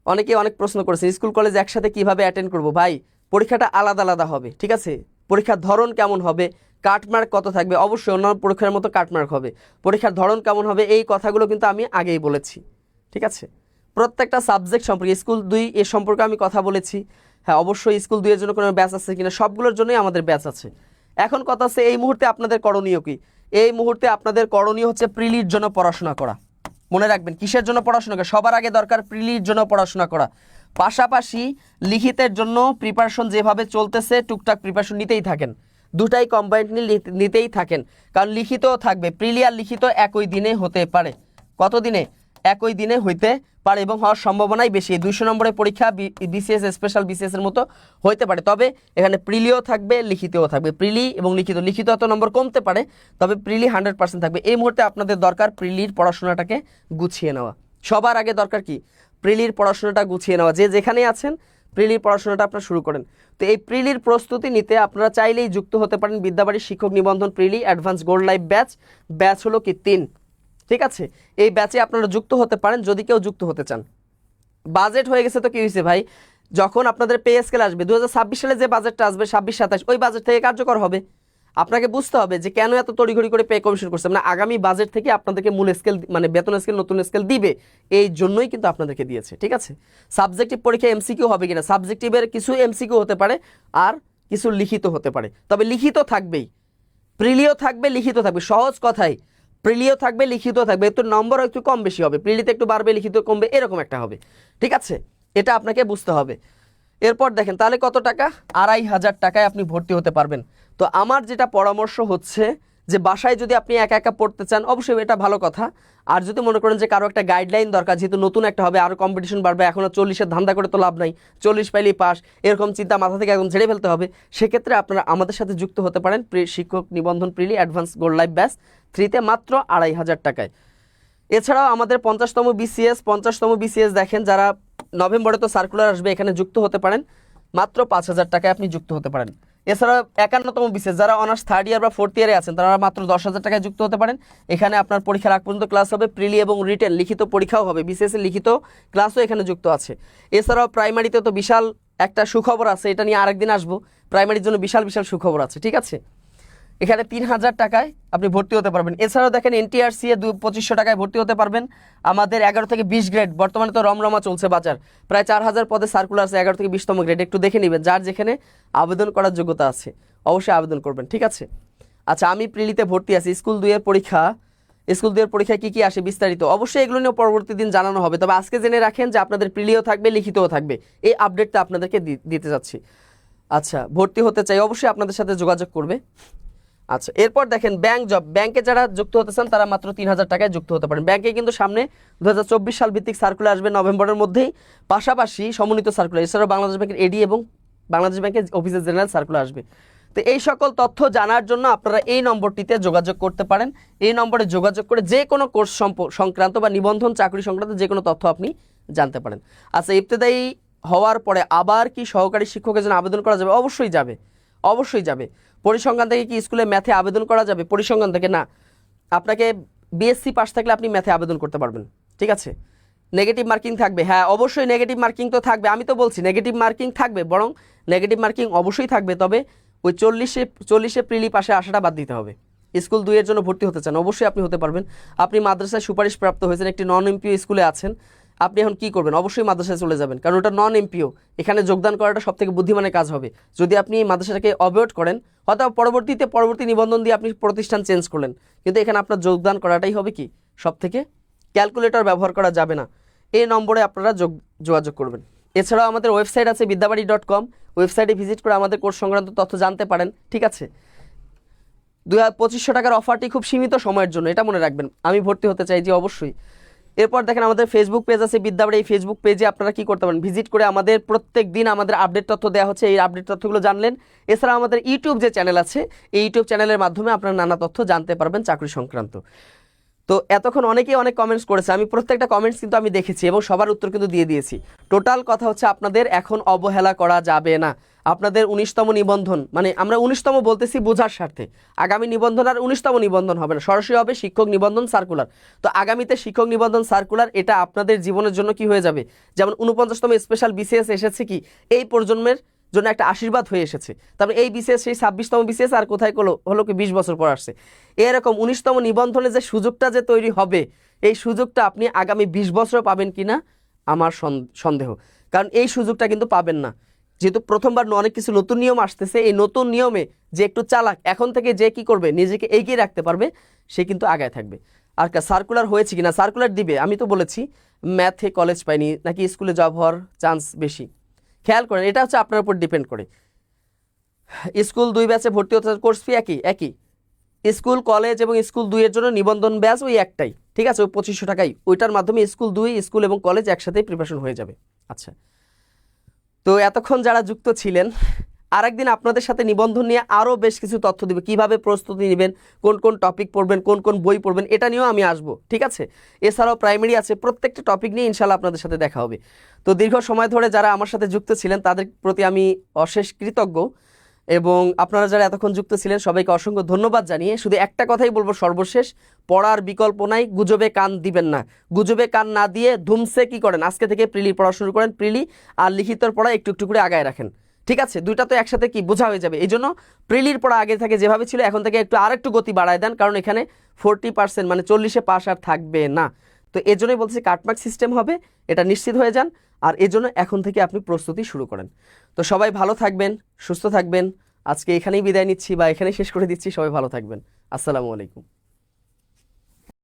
অনেকে অনেক প্রশ্ন করেছে স্কুল কলেজ একসাথে কিভাবে অ্যাটেন্ড করব। ভাই পরীক্ষাটা আলাদা আলাদা হবে, ঠিক আছে? পরীক্ষার ধরন কেমন হবে, কাটমার্ক কত থাকবে, অবশ্যই অন্যান্য পরীক্ষার মতো কাটমার্ক হবে। পরীক্ষার ধরন কেমন হবে, এই কথাগুলো কিন্তু আমি আগেই বলেছি, ঠিক আছে? প্রত্যেকটা সাবজেক্ট সম্পর্কে স্কুল 2 এর সম্পর্কে আমি কথা বলেছি। হ্যাঁ অবশ্যই স্কুল 2 এর জন্য কোনো ব্যাচ আছে কিনা, সবগুলোর জন্যই আমাদের ব্যাচ আছে। এখন কথা হচ্ছে এই মুহূর্তে আপনাদের করণীয় কি? এই মুহূর্তে আপনাদের করণীয় হচ্ছে প্রিলির জন্য পড়াশোনা করা। মনে রাখবেন কিসের জন্য পড়াশোনা করা? সবার আগে দরকার প্রিলির জন্য পড়াশোনা করা। পাশাপাশি লিখিতের জন্য প্রিপারেশন যেভাবে চলতেছে টুকটাক প্রিপারেশন নিতেই থাকেন, দুটাই কম্বাইন্ডলি নিতেই থাকেন। কারণ লিখিতও থাকবে, প্রিলি আর লিখিত একই দিনে হতে পারে। কত দিনে? একই দিনে হইতে পারে এবং হওয়ার সম্ভাবনাই বেশি। 200 নম্বরের পরীক্ষা বিসিএস স্পেশাল বিসিএস এর মতো হইতে পারে, তবে এখানে প্রিলিও থাকবে, লিখিতও থাকবে। প্রিলি এবং লিখিত এত নম্বর কমতে পারে, তবে প্রিলি 100% থাকবে। এই মুহূর্তে আপনাদের দরকার প্রিলির পড়াশোনাটাকে গুছিয়ে নেওয়া। সবার আগে দরকার কি? প্রিলির পড়াশোনাটা গুছিয়ে নেওয়া। যে যেখানে আছেন প্রিলির পড়াশোনাটা আপনারা শুরু করেন। তো এই প্রিলির প্রস্তুতি নিতে আপনারা চাইলেই যুক্ত হতে পারেন বিদ্যাবাড়ির শিক্ষক নিবন্ধন প্রিলি advance gold life batch. Batch হলো কি 3, ঠিক আছে? এই ব্যাচে আপনারা যুক্ত হতে পারেন যদি কেউ যুক্ত হতে চান। বাজেট হয়ে গেছে তো কি হয়েছে ভাই, যখন আপনাদের পে স্কেল আসবে 2026 সালে যে বাজেটটা আসবে 26-27 ওই বাজেট থেকে কার্যকর হবে। আপনাকে বুঝতে হবে যে কেন এত তড়িঘড়ি করে পে কমিশন করছে, মানে আগামী বাজেট থেকে আপনাদেরকে মূল স্কেল মানে বেতন স্কেল নতুন স্কেল দিবে, এই জন্যই কিন্তু আপনাদেরকে দিয়েছে, ঠিক আছে? সাবজেক্টিভ পরীক্ষা এমসিকিউ হবে কিনা? সাবজেক্টিভের কিছু এমসিকিউ হতে পারে আর কিছু লিখিত হতে পারে, তবে লিখিত থাকবেই। প্রিলিও থাকবে, লিখিত থাকবে, সহজ কথাই প্রিলিও থাকবে, লিখিত থাকবে। একটু নম্বর একটু কম বেশি হবে, প্রিলিতে একটু বাড়বে, লিখিত কমবে, এরকম একটা হবে, ঠিক আছে? এটা আপনাকে বুঝতে হবে। এরপর দেখেন তাহলে কত টাকা? 2500 টাকায় আপনি ভর্তি হতে পারবেন। তো আমার যেটা পরামর্শ হচ্ছে যে বাসায় যদি আপনি একা একা পড়তে চান অবশ্যই এটা ভালো কথা। আর যদি মনে করেন যে কারো একটা গাইডলাইন দরকার, যেহেতু নতুন একটা হবে, আরও কম্পিটিশন বাড়বে, এখনও 40-এর ধান্দা করে তো লাভ নাই, 40 পাইলেই পাস, এরকম চিন্তা মাথা থেকে একদম ঝেড়ে ফেলতে হবে, সেক্ষেত্রে আপনারা আমাদের সাথে যুক্ত হতে পারেন শিক্ষক নিবন্ধন প্রিলি অ্যাডভান্স গোল্ড লাইফ ব্যাচ 3-তে মাত্র 2500 টাকায়। এছাড়াও আমাদের 50তম বিসিএস দেখেন, যারা নভেম্বরে তো সার্কুলার আসবে, এখানে যুক্ত হতে পারেন মাত্র 5000 টাকায় আপনি যুক্ত হতে পারেন। এছাড়া 51তম বিসিএস যারা অনার্স 3rd ইয়ার বা 4th ইয়ারে আছেন তারা মাত্র 10,000 টাকায় যুক্ত হতে পারেন। এখানে আপনার পরীক্ষার আগ পর্যন্ত ক্লাস হবে, প্রিলি এবং রিটেন লিখিত পরীক্ষাও হবে, বিসিএস এর লিখিত ক্লাসও এখানে যুক্ত আছে। এছাড়াও প্রাইমারিতে তো বিশাল একটা সুখবর আছে, এটা নিয়ে আরেকদিন আসবো। প্রাইমারির জন্য বিশাল সুখবর আছে, ঠিক আছে? এখানে 3000 টাকায় আপনি ভর্তি হতে পারবেন। এছাড়াও দেখেন এনটিআরসি এ 2500 টাকায় ভর্তি হতে পারবেন। আমাদের 11 থেকে 20 গ্রেড, বর্তমানে তো রমরমা চলছে বাজার, প্রায় 4000 পদে সার্কুলার আছে 11 থেকে 20তম গ্রেড। একটু দেখে নেবেন, যার যেখানে আবেদন করার যোগ্যতা আছে অবশ্যই আবেদন করবেন, ঠিক আছে? আচ্ছা, আমি প্রিলিতে ভর্তি আছি, স্কুল 2 এর পরীক্ষায় কি আসে বিস্তারিত অবশ্যই এগুলো নিয়ে পরবর্তী দিন জানানো হবে। তবে আজকে জেনে রাখেন যে আপনাদের প্রিলিও থাকবে, লিখিতও থাকবে, এই আপডেটটা আপনাদেরকে দিতে যাচ্ছি। আচ্ছা, ভর্তি হতে চাই অবশ্যই আপনাদের সাথে যোগাযোগ করবে। আচ্ছা, এরপর দেখেন ব্যাংক জব। ব্যাংকে যারা যুক্ত হতে চান তারা মাত্র 3000 টাকায় যুক্ত হতে পারেন। ব্যাংকে কিন্তু সামনে 2024 সাল ভিত্তিক সার্কুলার আসবে নভেম্বরের মধ্যেই, পাশাপাশি সমন্বিত সার্কুলার, এছাড়াও বাংলাদেশ ব্যাংকের এডি এবং বাংলাদেশ ব্যাংকের অফিসের জেনারেল সার্কুলার আসবে। তো এই সকল তথ্য জানার জন্য আপনারা এই নম্বরটিতে যোগাযোগ করতে পারেন। এই নম্বরে যোগাযোগ করে যে কোনো কোর্স সংক্রান্ত বা নিবন্ধন চাকরি সংক্রান্ত যে কোনো তথ্য আপনি জানতে পারেন। আচ্ছা, ইবতেদায়ী হওয়ার পরে আবার কি সহকারী শিক্ষকের জন্য আবেদন করা যাবে? অবশ্যই যাবে, অবশ্যই যাবে। পরিসংখ্যান থেকে কি স্কুলে ম্যাথে আবেদন করা যাবে? পরিসংখ্যান থেকে না, আপনাকে বিএসসি পাস থাকলে আপনি ম্যাথে আবেদন করতে পারবেন, ঠিক আছে? নেগেটিভ মার্কিং থাকবে, হ্যাঁ অবশ্যই নেগেটিভ মার্কিং তো থাকবে, আমি তো বলছি নেগেটিভ মার্কিং থাকবে, বরং নেগেটিভ মার্কিং অবশ্যই থাকবে, তবে ওই 40-এ প্রিলি পাশে আসাটা বাদ দিতে হবে। স্কুল 2 এর জন্য ভর্তি হতে চান অবশ্যই আপনি হতে পারবেন। আপনি মাদ্রাসায় সুপারিশ প্রাপ্ত হয়েছেন, একটি নন এমপিও স্কুলে আছেন, আপনি এখন কি করবেন? অবশ্যই মাদ্রাসায় চলে যাবেন, কারণ ওটা নন এমপিও, এখানে যোগদান করাটা সব থেকে বুদ্ধিমানের কাজ হবে। যদি আপনি মাদ্রাসাটাকে অ্যাভয়েড করেন, হয়তো পরবর্তী নিবন্ধন দিয়ে আপনি প্রতিষ্ঠান চেঞ্জ করলেন, কিন্তু এখানে আপনার যোগদান করাটাই হবে কি সব থেকে। ক্যালকুলেটর ব্যবহার করা যাবে না। এই নম্বরে আপনারা যোগাযোগ করবেন। এছাড়াও আমাদের ওয়েবসাইট আছে বিদ্যাবাড়ি.com, ওয়েবসাইটে ভিজিট করে আমাদের কোর্স সংক্রান্ত তথ্য জানতে পারেন। ঠিক আছে, 2500 টাকার অফারটি খুব সীমিত সময়ের জন্য, এটা মনে রাখবেন। আমি ভর্তি হতে চাই, যে অবশ্যই। এরপর দেখেন আমাদের ফেসবুক পেজ আছে বিদ্যাবাড়ি। এই ফেসবুক পেজে আপনারা কি করতে পারেন, ভিজিট করে আমাদের প্রত্যেক দিন আমাদের আপডেট তথ্য দেওয়া হচ্ছে, এই আপডেট তথ্যগুলো জানলেন। এছাড়া আমাদের ইউটিউব যে চ্যানেল আছে, এই ইউটিউব চ্যানেলের মাধ্যমে আপনারা নানা তথ্য জানতে পারবেন চাকরি সংক্রান্ত। তো এতক্ষণ অনেকেই অনেক কমেন্টস করেছে, আমি প্রত্যেকটা কমেন্টস কিন্তু আমি দেখেছি এবং সবার উত্তর কিন্তু দিয়ে দিয়েছি। টোটাল কথা হচ্ছে আপনাদের এখন অবহেলা করা যাবে না। আপনাদের 19তম নিবন্ধন, মানে আমরা 19তম বলতেছি বোঝার স্বার্থে, আগামী নিবন্ধন আর 19তম নিবন্ধন হবে না, সরাসরি হবে শিক্ষক নিবন্ধন সার্কুলার। তো আগামীতে শিক্ষক নিবন্ধন সার্কুলার, এটা আপনাদের জীবনের জন্য কি হয়ে যাবে, যেমন 49তম স্পেশাল বিসিএস এসেছে কি এই প্রজন্মের জন্য একটা আশীর্বাদ হয়ে এসেছে। তারপরে এই বিসিএস সেই 26তম বিসিএস আর কোথায় হলো কি 20 বছর পর আসছে। এরকম 19তম নিবন্ধনে যে সুযোগটা যে তৈরি হবে, এই সুযোগটা আপনি আগামী 20 বছর পাবেন কিনা আমার সন্দেহ, কারণ এই সুযোগটা কিন্তু পাবেন না। যেহেতু প্রথমবার অনেক কিছু নতুন নিয়ম আসতেছে, এই নতুন নিয়মে যে একটু চালাক, এখন থেকে যে কি করবে, নিজেকে এগিয়ে রাখতে পারবে, সে কিন্তু আগায় থাকবে। আর সার্কুলার হয়েছে কিনা, সার্কুলার দিবে, আমি তো বলেছি ম্যাথে কলেজ পাইনি নাকি স্কুলে জব হওয়ার চান্স বেশি, খেয়াল করেন, এটা হচ্ছে আপনার উপর ডিপেন্ড করে। স্কুল 2 ব্যাচে ভর্তি হতে কোর্স ফি একই, স্কুল কলেজ এবং স্কুল 2 এর জন্য নিবন্ধন ব্যাচ ওই একটাই। ঠিক আছে, ওই 2500 টাকাই, ওইটার মাধ্যমে স্কুল 2 স্কুল এবং কলেজ একসাথেই প্রিপারেশন হয়ে যাবে। আচ্ছা, তো এতক্ষণ যারা যুক্ত ছিলেন, আরেকদিন আপনাদের সাথে নিবন্ধন নিয়ে আরও বেশ কিছু তথ্য দিবে, কিভাবে প্রস্তুতি নেবেন, কোন কোন টপিক পড়বেন, কোন কোন বই পড়বেন, এটা নিয়েও আমি আসবো। ঠিক আছে, এছাড়াও প্রাইমারি আছে, প্রত্যেকটা টপিক নিয়ে ইনশাল্লাহ আপনাদের সাথে দেখা হবে। তো দীর্ঘ সময় ধরে যারা আমার সাথে যুক্ত ছিলেন তাদের প্রতি আমি অশেষ কৃতজ্ঞ, এবং আপনারা যারা এতক্ষণ যুক্ত ছিলেন সবাইকে অসংখ্য ধন্যবাদ জানিয়ে শুধু একটা কথাই বলবো সর্বশেষ, পড়ার বিকল্প নাই, গুজবে কান দিবেন না। গুজবে কান না দিয়ে ধুমসে কি করেন, আজকে থেকে প্রিলি পড়া শুরু করেন, প্রিলি আর লিখিতর পড়া একটু একটু করে আগায় রাখেন। ঠিক আছে, দুইটা তো একসাথে কি বোঝা হয়ে যাবে, এই জন্য প্রিলির পড়া আগে থেকে যেভাবে ছিল এখন থেকে একটু আরেকটু গতি বাড়ায় দেন, কারণ এখানে 40% মানে 40-এ পাস আর থাকবে না। তো এই জন্যই বলছি কাটমার্ক সিস্টেম হবে, এটা নিশ্চিত হয়ে যান। আর এই জন্য এখন থেকে আপনি প্রস্তুতি শুরু করেন। তো সবাই ভালো থাকবেন, সুস্থ থাকবেন। আজকে এখানেই বিদায় নিচ্ছি বা এখানেই শেষ করে দিচ্ছি। সবাই ভালো থাকবেন। আসসালামু আলাইকুম।